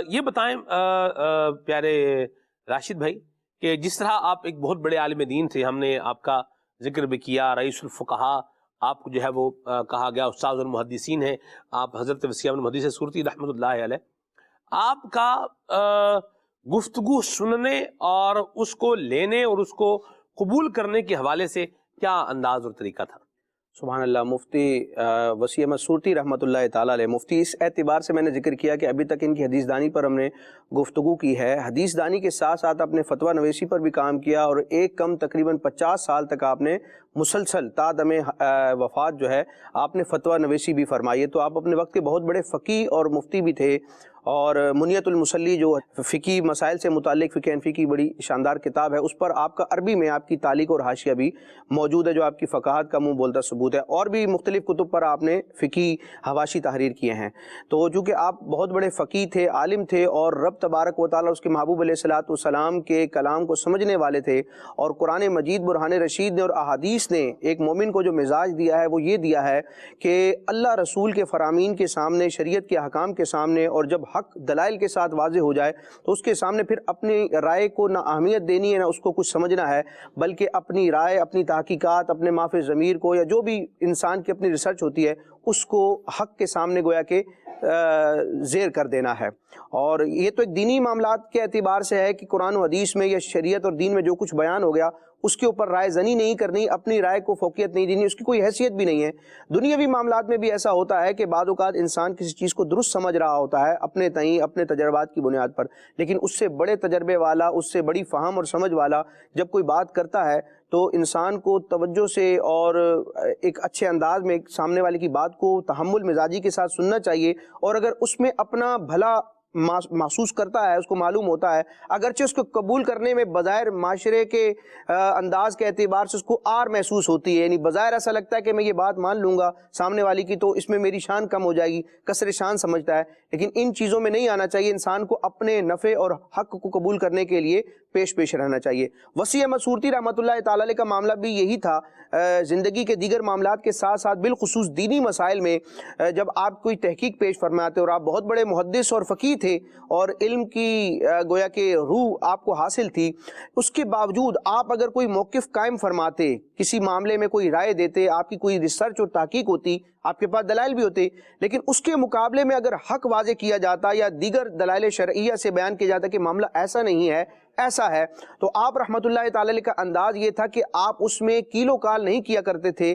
یہ بتائیں پیارے راشد بھائی کہ جس طرح آپ ایک بہت بڑے عالم دین تھے، ہم نے آپ کا ذکر بھی کیا، رئیس الفقہاء آپ کو جو ہے وہ کہا گیا، استاذ المحدثین ہیں آپ، حضرت وسیع احمد محدث سورتی رحمۃ اللہ علیہ. آپ کا گفتگو سننے اور اس کو لینے اور اس کو قبول کرنے کے حوالے سے کیا انداز اور طریقہ تھا؟ سبحان اللہ. مفتی وسیع احمد سورتی رحمۃ اللہ تعالیٰ علیہ مفتی، اس اعتبار سے میں نے ذکر کیا کہ ابھی تک ان کی حدیث دانی پر ہم نے گفتگو کی ہے. حدیث دانی کے ساتھ ساتھ اپنے فتویٰ نویسی پر بھی کام کیا، اور ایک کم تقریباً 50 سال تک آپ نے مسلسل تا دم وفات جو ہے آپ نے فتویٰ نویسی بھی فرمائی ہے. تو آپ اپنے وقت کے بہت بڑے فقیہ اور مفتی بھی تھے. اور منیت المصلی جو فقی مسائل سے متعلق فقہ حنفی کی بڑی شاندار کتاب ہے، اس پر آپ کا عربی میں آپ کی تعلیق اور حاشیہ بھی موجود ہے جو آپ کی فقاہت کا منہ بولتا ثبوت ہے. اور بھی مختلف کتب پر آپ نے فقی حواشی تحریر کیے ہیں. تو چونکہ آپ بہت بڑے فقی تھے، عالم تھے، اور رب تبارک و تعالیٰ اس کے محبوب علیہ الصلوۃ والسلام کے کلام کو سمجھنے والے تھے، اور قرآن مجید برہان رشید نے اور احادیث نے ایک مومن کو جو مزاج دیا ہے وہ یہ دیا ہے کہ اللہ رسول کے فرامین کے سامنے، شریعت کے احکام کے سامنے، اور جب حق دلائل کے ساتھ واضح ہو جائے تو اس کے سامنے پھر اپنی رائے کو نہ اہمیت دینی ہے نہ اس کو کچھ سمجھنا ہے، بلکہ اپنی رائے، اپنی تحقیقات، اپنے مافِ ضمیر کو، یا جو بھی انسان کی اپنی ریسرچ ہوتی ہے اس کو حق کے سامنے گویا کہ زیر کر دینا ہے. اور یہ تو ایک دینی معاملات کے اعتبار سے ہے کہ قرآن و حدیث میں یا شریعت اور دین میں جو کچھ بیان ہو گیا اس کے اوپر رائے زنی نہیں کرنی، اپنی رائے کو فوقیت نہیں دینی، اس کی کوئی حیثیت بھی نہیں ہے. دنیاوی معاملات میں بھی ایسا ہوتا ہے کہ بعض اوقات انسان کسی چیز کو درست سمجھ رہا ہوتا ہے اپنے تئیں، اپنے تجربات کی بنیاد پر، لیکن اس سے بڑے تجربے والا، اس سے بڑی فہم اور سمجھ والا جب کوئی بات کرتا ہے تو انسان کو توجہ سے اور ایک اچھے انداز میں سامنے والے کی بات کو تحمل مزاجی کے ساتھ سننا چاہیے. اور اگر اس میں اپنا بھلا محسوس کرتا ہے، اس کو معلوم ہوتا ہے، اگرچہ اس کو قبول کرنے میں بظاہر معاشرے کے انداز کے اعتبار سے اس کو آر محسوس ہوتی ہے، یعنی بظاہر ایسا لگتا ہے کہ میں یہ بات مان لوں گا سامنے والی کی تو اس میں میری شان کم ہو جائے گی، کسر شان سمجھتا ہے. لیکن ان چیزوں میں نہیں آنا چاہیے. انسان کو اپنے نفع اور حق کو قبول کرنے کے لیے پیش رہنا چاہیے. وسیع احمد سورتی رحمۃ اللہ تعالی علیہ کا معاملہ بھی یہی تھا. زندگی کے دیگر معاملات کے ساتھ ساتھ بالخصوص دینی مسائل میں جب آپ کوئی تحقیق پیش فرماتے اور آپ بہت بڑے محدث اور فقیہ تھے اور علم کی گویا کہ روح آپ کو حاصل تھی، اس کے باوجود آپ اگر کوئی موقف قائم فرماتے، کسی معاملے میں کوئی رائے دیتے، آپ کی کوئی ریسرچ اور تحقیق ہوتی، آپ کے پاس دلائل بھی ہوتے، لیکن اس کے مقابلے میں اگر حق واضح کیا جاتا یا دیگر دلائل شرعیہ سے بیان کیا جاتا کہ معاملہ ایسا نہیں ہے، ایسا ہے، تو آپ رحمت اللہ تعالی کا انداز یہ تھا کہ آپ اس میں کیلو کال نہیں کیا کرتے تھے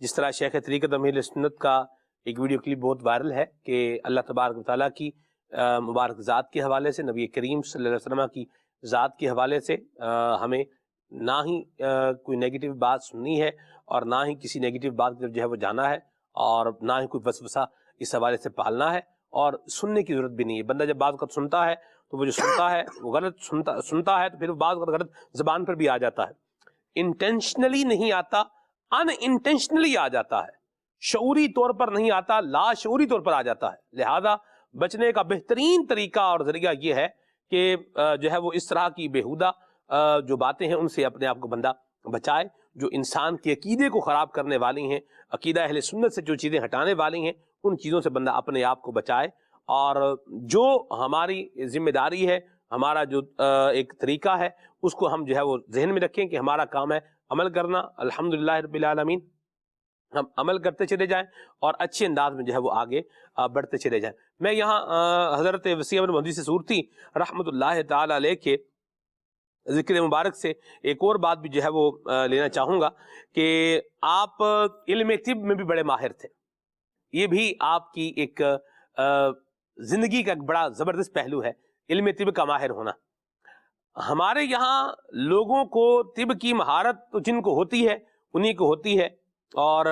جس طرح شیخ طریقت اہل سنت کا ایک ویڈیو کلپ بہت وائرل ہے کہ اللہ تبارک و تعالیٰ کی مبارک ذات کے حوالے سے، نبی کریم صلی اللہ علیہ وسلم کی ذات کے حوالے سے ہمیں نہ ہی کوئی نیگیٹو بات سننی ہے اور نہ ہی کسی نیگیٹو بات کی طرف جو ہے وہ جانا ہے، اور نہ ہی کوئی وسوسہ اس حوالے سے پالنا ہے، اور سننے کی ضرورت بھی نہیں ہے۔ بندہ جب بعض وقت سنتا ہے تو وہ جو سنتا ہے وہ غلط سنتا ہے تو پھر بعض وقت غلط زبان پر بھی آ جاتا ہے، انٹینشنلی نہیں آتا، ان انٹینشنلی آ جاتا ہے، شعوری طور پر نہیں آتا، لا شعوری طور پر آ جاتا ہے۔ لہذا بچنے کا بہترین طریقہ اور ذریعہ یہ ہے کہ جو ہے وہ اس طرح کی بیہودہ جو باتیں ہیں ان سے اپنے آپ کو بندہ بچائے، جو انسان کے عقیدے کو خراب کرنے والی ہیں، عقیدہ اہل سنت سے جو چیزیں ہٹانے والی ہیں، ان چیزوں سے بندہ اپنے آپ کو بچائے، اور جو ہماری ذمہ داری ہے، ہمارا جو ایک طریقہ ہے، اس کو ہم جو ہے وہ ذہن میں رکھیں کہ ہمارا کام ہے عمل کرنا۔ الحمدللہ رب العالمین، ہم عمل کرتے چلے جائیں اور اچھے انداز میں جو ہے وہ آگے بڑھتے چلے جائیں۔ میں یہاں حضرت وسیع احمد محدث صورتی رحمۃ اللہ تعالی علیہ کے ذکر مبارک سے ایک اور بات بھی جو ہے وہ لینا چاہوں گا کہ آپ علم طب میں بھی بڑے ماہر تھے، یہ بھی آپ کی ایک زندگی کا ایک بڑا زبردست پہلو ہے، علم طب کا ماہر ہونا۔ ہمارے یہاں لوگوں کو طب کی مہارت تو جن کو ہوتی ہے انہی کو ہوتی ہے، اور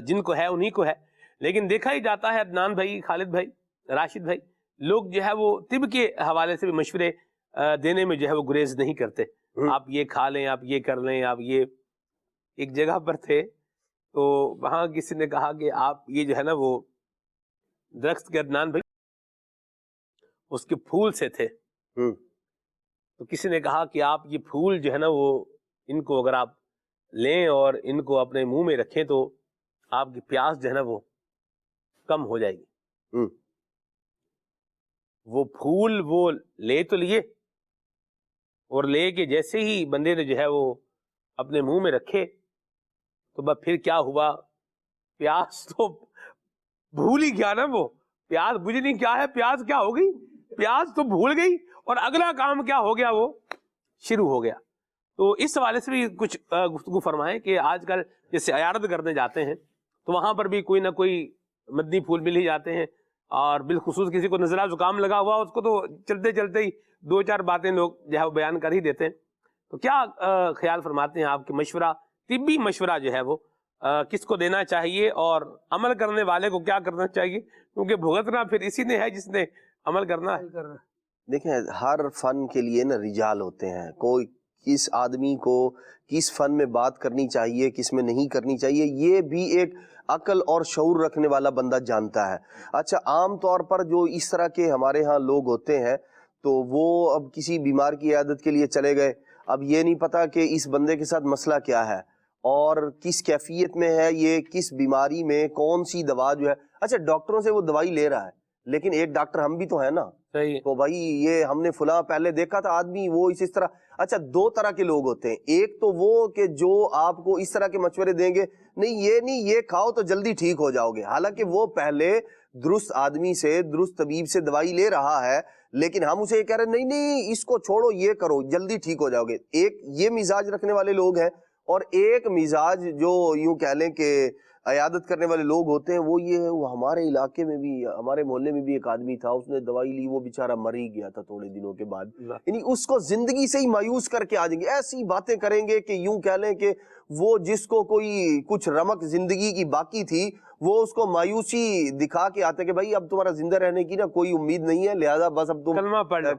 جن کو ہے انہی کو ہے، لیکن دیکھا ہی جاتا ہے عدنان بھائی، خالد بھائی، راشد بھائی، لوگ جو ہے وہ طب کے حوالے سے بھی مشورے دینے میں جو ہے وہ گریز نہیں کرتے۔ آپ یہ کھا لیں، آپ یہ کر لیں، آپ یہ۔ ایک جگہ پر تھے تو وہاں کسی نے کہا کہ آپ یہ جو ہے نا وہ درخت کے عدنان بھائی اس کے پھول سے تھے، تو کسی نے کہا کہ آپ یہ پھول جو ہے نا وہ ان کو اگر آپ لیں اور ان کو اپنے منہ میں رکھیں تو آپ کی پیاس جو ہے نا وہ کم ہو جائے گی۔ وہ پھول وہ لے تو لیے، اور لے کے جیسے ہی بندے نے جو ہے وہ اپنے منہ میں رکھے تو بس پھر کیا ہوا، پیاس تو بھول ہی گیا نا، وہ پیاس بجھنی کیا ہے، پیاس کیا ہو گئی، پیاس تو بھول گئی، اور اگلا کام کیا ہو گیا، وہ شروع ہو گیا۔ تو اس حوالے سے بھی کچھ گفتگو فرمائیں کہ آج کل جیسے عیادت کرنے جاتے ہیں تو وہاں پر بھی کوئی نہ کوئی مدنی پھول مل ہی جاتے ہیں، اور بالخصوص کسی کو نزلہ زکام لگا ہوا اس کو تو چلتے چلتے ہی دو چار باتیں لوگ جو ہے وہ بیان کر ہی دیتے ہیں۔ تو کیا خیال فرماتے ہیں آپ کہ مشورہ، طبی مشورہ جو ہے وہ کس کو دینا چاہیے، اور عمل کرنے والے کو کیا کرنا چاہیے، کیونکہ بھگتنا پھر اسی نے ہے جس نے عمل کرنا ہے۔ دیکھیں ہر فن کے لیے نا رجال ہوتے ہیں، کوئی کس آدمی کو کس فن میں بات کرنی چاہیے، کس میں نہیں کرنی چاہیے، یہ بھی ایک عقل اور شعور رکھنے والا بندہ جانتا ہے۔ اچھا، عام طور پر جو اس طرح کے ہمارے ہاں لوگ ہوتے ہیں تو وہ اب کسی بیمار کی عیادت کے لیے چلے گئے، اب یہ نہیں پتا کہ اس بندے کے ساتھ مسئلہ کیا ہے اور کس کیفیت میں ہے، یہ کس بیماری میں کون سی دوا جو ہے۔ اچھا، ڈاکٹروں سے وہ دوائی لے رہا ہے، لیکن ایک ڈاکٹر ہم بھی تو ہیں نا، تو بھائی یہ ہم نے فلاں پہلے دیکھا تھا آدمی وہ اس طرح۔ اچھا، دو طرح کے لوگ ہوتے ہیں، ایک تو وہ کہ جو آپ کو اس طرح کے مشورے دیں گے، نہیں یہ کھاؤ تو جلدی ٹھیک ہو جاؤ گے، حالانکہ وہ پہلے درست آدمی سے، درست طبیب سے دوائی لے رہا ہے، لیکن ہم اسے یہ کہہ رہے ہیں نہیں اس کو چھوڑو، یہ کرو جلدی ٹھیک ہو جاؤ گے۔ ایک یہ مزاج رکھنے والے لوگ ہیں، اور ایک مزاج جو یوں کہہ لیں کہ عیادت کرنے والے لوگ ہوتے ہیں وہ یہ ہے۔ وہ ہمارے علاقے میں بھی، ہمارے محلے میں بھی ایک آدمی تھا، اس نے دوائی لی، وہ بیچارہ مر ہی گیا تھا تھوڑے دنوں کے بعد۔ یعنی اس کو زندگی سے ہی مایوس کر کے آ جائیں گے، ایسی باتیں کریں گے کہ یوں کہہ لیں کہ وہ جس کو کوئی کچھ رمق زندگی کی باقی تھی وہ اس کو مایوسی دکھا کے آتے کہ بھائی اب تمہارا زندہ رہنے کی نا کوئی امید نہیں ہے، لہذا بس اب تم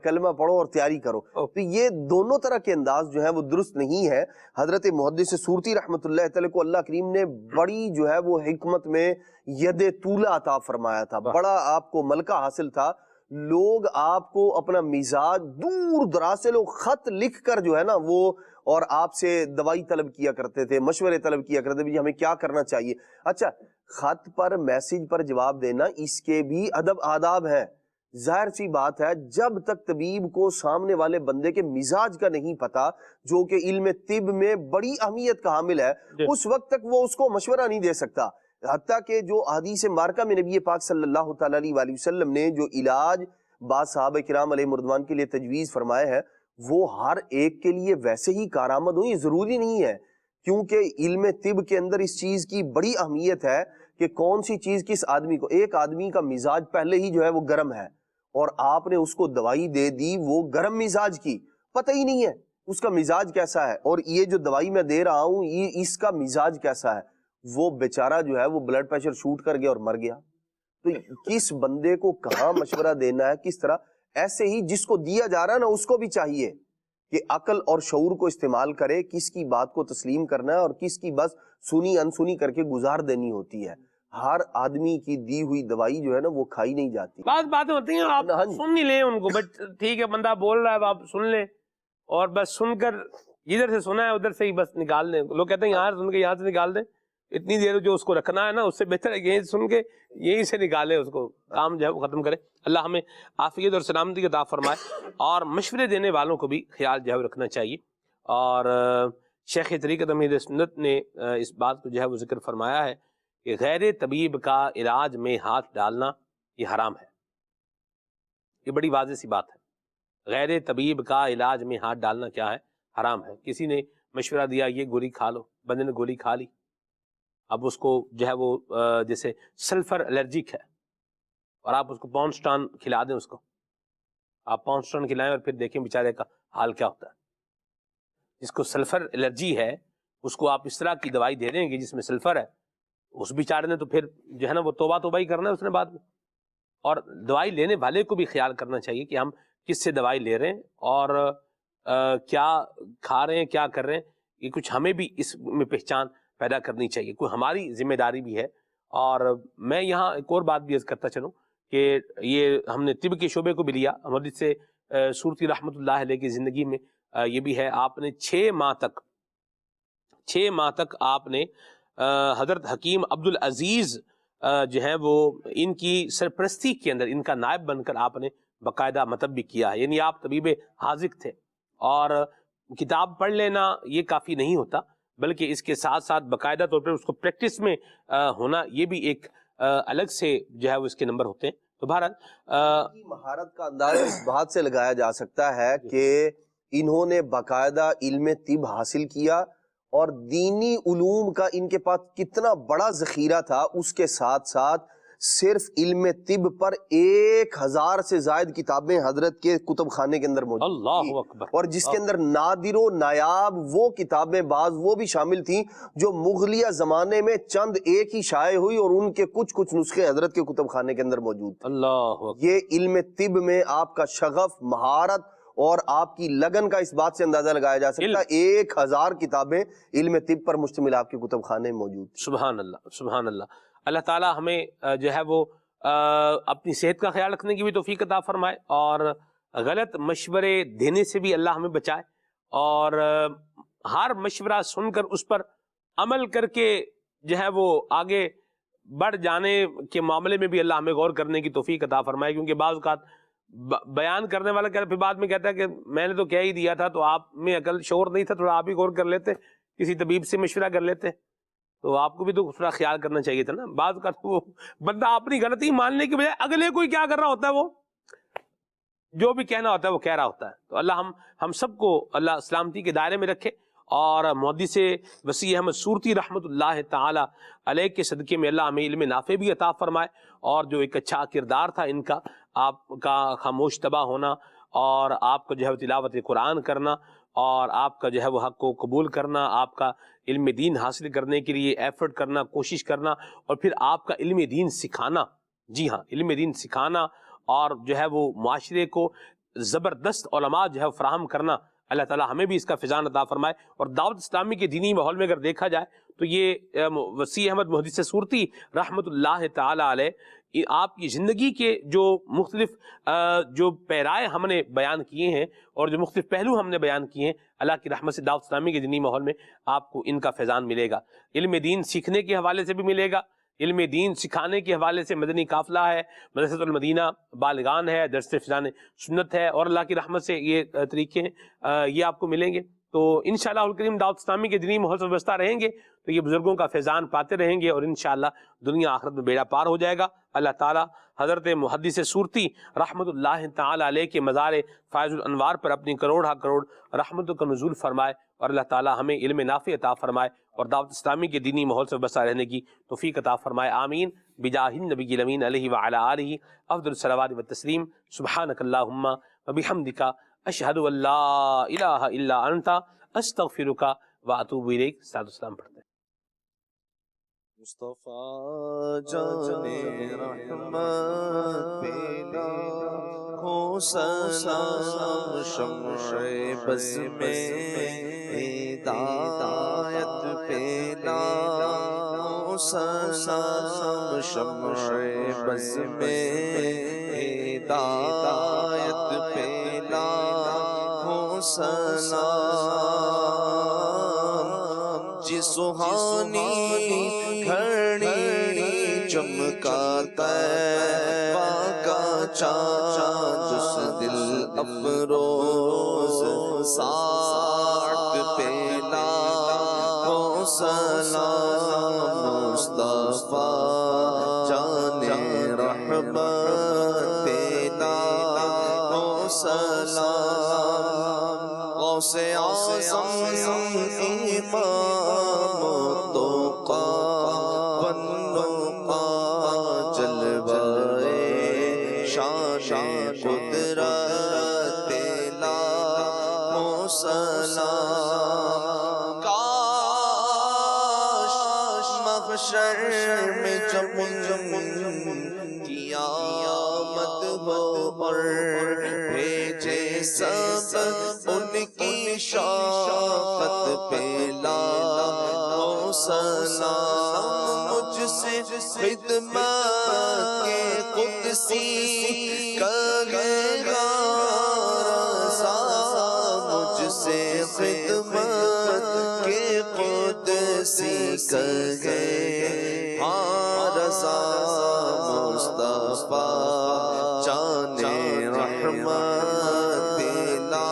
کلمہ پڑھو اور تیاری کرو۔ تو یہ دونوں طرح کے انداز جو ہے وہ درست نہیں ہے۔ حضرت محدث صورتی رحمۃ اللہ تعالی کو اللہ کریم نے بڑی جو ہے وہ حکمت میں ید طولہ عطا فرمایا تھا، بڑا آپ کو ملکہ حاصل تھا۔ لوگ آپ کو اپنا مزاج دور دراز سے لوگ خط لکھ کر جو ہے نا وہ اور آپ سے دوائی طلب کیا کرتے تھے، مشورے طلب کیا کرتے تھے، ہمیں کیا کرنا چاہیے۔ اچھا، خط پر میسج پر جواب دینا اس کے بھی ادب آداب ہیں۔ ظاہر سی بات ہے جب تک طبیب کو سامنے والے بندے کے مزاج کا نہیں پتا، جو کہ علم طب میں بڑی اہمیت کا حامل ہے، اس وقت تک وہ اس کو مشورہ نہیں دے سکتا۔ حتیٰ کہ جو احادیث مبارکہ میں نبی پاک صلی اللہ تعالیٰ علیہ وسلم نے جو علاج بعض صحابہ کرام علیہ مردوان کے لیے تجویز فرمائے ہیں، وہ ہر ایک کے لیے ویسے ہی کارآمد ہوں، یہ ضروری نہیں ہے کیونکہ علم طب کے اندر اس چیز کی بڑی اہمیت ہے کہ کون سی چیز کس آدمی کو. ایک آدمی کا مزاج پہلے ہی جو ہے وہ گرم ہے اور آپ نے اس کو دوائی دے دی وہ گرم مزاج کی, پتہ ہی نہیں ہے اس کا مزاج کیسا ہے, اور یہ جو دوائی میں دے رہا ہوں یہ اس کا مزاج کیسا ہے, وہ بیچارہ جو ہے وہ بلڈ پریشر شوٹ کر گیا اور مر گیا. تو کس بندے کو کہاں مشورہ دینا ہے, کس طرح. ایسے ہی جس کو دیا جا رہا ہے نا اس کو بھی چاہیے کہ عقل اور شعور کو استعمال کرے, کس کی بات کو تسلیم کرنا ہے اور کس کی بس سنی انسنی کر کے گزار دینی ہوتی ہے. ہر آدمی کی دی ہوئی دوائی جو ہے نا وہ کھائی نہیں جاتی. بعض باتیں ہوتی ہیں آپ سن نہیں لیں ان کو, بٹ ٹھیک ہے بندہ بول رہا ہے آپ سن لیں, اور بس سن کر جدھر سے سنا ہے ادھر سے ہی بس نکال دیں. لوگ کہتے ہیں یہاں سن کے یہاں سے نکال دیں, اتنی دیر جو اس کو رکھنا ہے نا اس سے بہتر ہے یہیں سن کے یہیں سے نکالے, اس کو کام جو ہے وہ ختم کرے. اللہ ہمیں عافیت اور سلامتی عطا فرمائے, اور مشورے دینے والوں کو بھی خیال جو ہے رکھنا چاہیے. اور شیخ طریقت امیر سنت نے اس بات کو جو ہے وہ ذکر فرمایا ہے کہ غیر طبیب کا علاج میں ہاتھ ڈالنا یہ حرام ہے. یہ بڑی واضح سی بات ہے. غیر طبیب کا علاج میں ہاتھ ڈالنا کیا ہے, حرام ہے. کسی نے مشورہ دیا یہ گولی کھا لو, بندے نے گولی کھا لی, اب اس کو جو ہے وہ جیسے سلفر الرجک ہے اور آپ اس کو پونسٹان کھلا دیں, اس کو آپ پونسٹان کھلائیں اور پھر دیکھیں بیچارے کا حال کیا ہوتا ہے. جس کو سلفر الرجی ہے اس کو آپ اس طرح کی دوائی دے دیں گے جس میں سلفر ہے, اس بیچارے نے تو پھر جو ہے نا وہ توبہ ہی کرنا ہے اس نے بعد میں. اور دوائی لینے والے کو بھی خیال کرنا چاہیے کہ ہم کس سے دوائی لے رہے ہیں اور کیا کھا رہے ہیں, کیا کر رہے ہیں. یہ کچھ ہمیں بھی اس میں پہچان پیدا کرنی چاہیے, کوئی ہماری ذمہ داری بھی ہے. اور میں یہاں ایک اور بات بھی عرض کرتا چلوں کہ یہ ہم نے طب کے شعبے کو بھی لیا. حضرت سے سورتی رحمۃ اللہ علیہ کی زندگی میں یہ بھی ہے, آپ نے 6 ماہ تک آپ نے حضرت حکیم عبدالعزیز جو ہیں وہ ان کی سرپرستی کے اندر ان کا نائب بن کر آپ نے باقاعدہ مطب بھی کیا ہے. یعنی آپ طبیب حاذق تھے, اور کتاب پڑھ لینا یہ کافی نہیں ہوتا, بلکہ اس کے ساتھ ساتھ باقاعدہ طور پر اس کو پریکٹس میں ہونا یہ بھی ایک الگ سے جو ہے وہ اس کے نمبر ہوتے ہیں. تو بہرحال مہارت کا انداز اس بات سے لگایا جا سکتا ہے کہ انہوں نے باقاعدہ علم طب حاصل کیا, اور دینی علوم کا ان کے پاس کتنا بڑا ذخیرہ تھا. اس کے ساتھ ساتھ صرف علم طب پر 1000 سے زائد کتابیں حضرت کے کتب خانے کے اندر موجود اللہ اکبر, اور جس کے اندر نادر و نایاب وہ کتابیں بعض وہ بھی شامل تھیں جو مغلیہ زمانے میں چند ایک ہی شائع ہوئی, اور ان کے کچھ نسخے حضرت کے کتب خانے کے اندر موجود تھے. اللہ اکبر. یہ علم طب میں آپ کا شغف, مہارت اور آپ کی لگن کا اس بات سے اندازہ لگایا جا سکتا ہے. 1000 کتابیں علم طب پر مشتمل آپ کے کتب خانے میں موجود. سبحان اللہ, سبحان اللہ. اللہ تعالیٰ ہمیں جو ہے وہ اپنی صحت کا خیال رکھنے کی بھی توفیق عطا فرمائے, اور غلط مشورے دینے سے بھی اللہ ہمیں بچائے, اور ہر مشورہ سن کر اس پر عمل کر کے جو ہے وہ آگے بڑھ جانے کے معاملے میں بھی اللہ ہمیں غور کرنے کی توفیق عطا فرمائے. کیونکہ بعض اوقات بیان کرنے والا پھر بعد میں کہتا ہے کہ میں نے تو کہہ ہی دیا تھا, تو آپ میں عقل شعور نہیں تھا, تھوڑا آپ ہی غور کر لیتے, کسی طبیب سے مشورہ کر لیتے, تو آپ کو بھی تو تھوڑا خیال کرنا چاہیے تھا نا. بعض کا وہ بندہ اپنی غلطی ماننے کی بجائے اگلے کوئی کیا کر رہا ہوتا ہے, وہ جو بھی کہنا ہوتا ہے وہ کہہ رہا ہوتا ہے. تو اللہ ہم سب کو اللہ سلامتی کے دائرے میں رکھے, اور محدث وسیع احمد سورتی رحمۃ اللہ تعالی علیہ کے صدقے میں اللہ ہمیں علم نافع بھی عطا فرمائے, اور جو ایک اچھا کردار تھا ان کا, آپ کا خاموش طبع ہونا, اور آپ کو جو ہے تلاوت قرآن کرنا, اور آپ کا جو ہے وہ حق کو قبول کرنا, آپ کا علم دین حاصل کرنے کے لیے ایفرٹ کرنا, کوشش کرنا, اور پھر آپ کا علم دین سکھانا. جی ہاں, علم دین سکھانا, اور جو ہے وہ معاشرے کو زبردست علماء جو ہے فراہم کرنا. اللہ تعالیٰ ہمیں بھی اس کا فیضان عطا فرمائے. اور دعوت اسلامی کے دینی ماحول میں اگر دیکھا جائے تو یہ وسیع احمد محدث سورتی رحمۃ اللہ تعالی علیہ آپ کی زندگی کے جو مختلف جو پیرائے ہم نے بیان کیے ہیں اور جو مختلف پہلو ہم نے بیان کیے ہیں, اللہ کی رحمت سے دعوت اسلامی کے دینی ماحول میں آپ کو ان کا فیضان ملے گا. علم دین سیکھنے کے حوالے سے بھی ملے گا, علم دین سکھانے کے حوالے سے مدنی قافلہ ہے, مدرسۃ المدینہ بالغان ہے, درس فیضان سنت ہے, اور اللہ کی رحمت سے یہ طریقے ہیں یہ آپ کو ملیں گے. تو انشاءاللہ الکریم دعوت اسلامی کے دینی ماحول سے وابستہ رہیں گے تو یہ بزرگوں کا فیضان پاتے رہیں گے, اور انشاءاللہ دنیا آخرت میں بیڑا پار ہو جائے گا. اللہ تعالیٰ حضرت محدث سورتی رحمۃ اللہ تعالی علیہ کے مزار فائز الانوار پر اپنی کروڑ رحمتوں کا نزول فرمائے, اور اللہ تعالی ہمیں علم نافع عطا فرمائے اور دعوت اسلامی کے دینی ماحول سے بسا رہنے کی توفیق عطا فرمائے، آمین بجاہ النبی الامین علیہ وعلی آلہ افضل الصلوات والتسلیم۔ سبحانک اللہم وبحمدک اشہد ان لا الہ الا انت استغفرک واتوب الیک۔ صلاۃ والسلام پڑھتے ہیں۔ مصطفیٰ جانے رحمت پیلا ہو سلام شمع بز میں ہدایت پیلا ہو سلام شمع بز میں ہدایت پیلا ہو سلام جی سہانی گھڑی چمکاتا ہے کا چاند اس دل افروز ساٹھ پیلا ہو سلام مصطفیٰ جانے رحمت پیلا ہو سلام غوث اعظم امام التقیٰ والنقیٰ جلوہ شان قدرت پیلا ہو سلام کاش محشر میں جب قیامت ہو اور بھیجے سب ان کی شفاعت پیلا ہو سلام مجھ سے خدمت کے قدسی کہے گا رضا مجھ سے خدمت کے قدسی کہے ہاں رضا مصطفیٰ جانے رحمت پیلا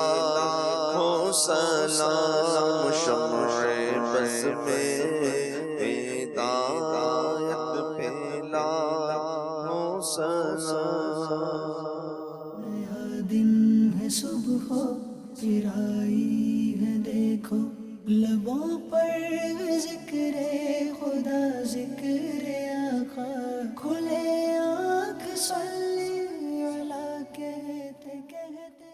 ہو سلام شمع بز میں ہدایت پیلا ہو سلام۔ نیا دن ہے صبح پھر آئی ہے دیکھو لبوں پر ذکر خدا ذکر آقا کھلے آنکھ صلی اللہ کہتے کہتے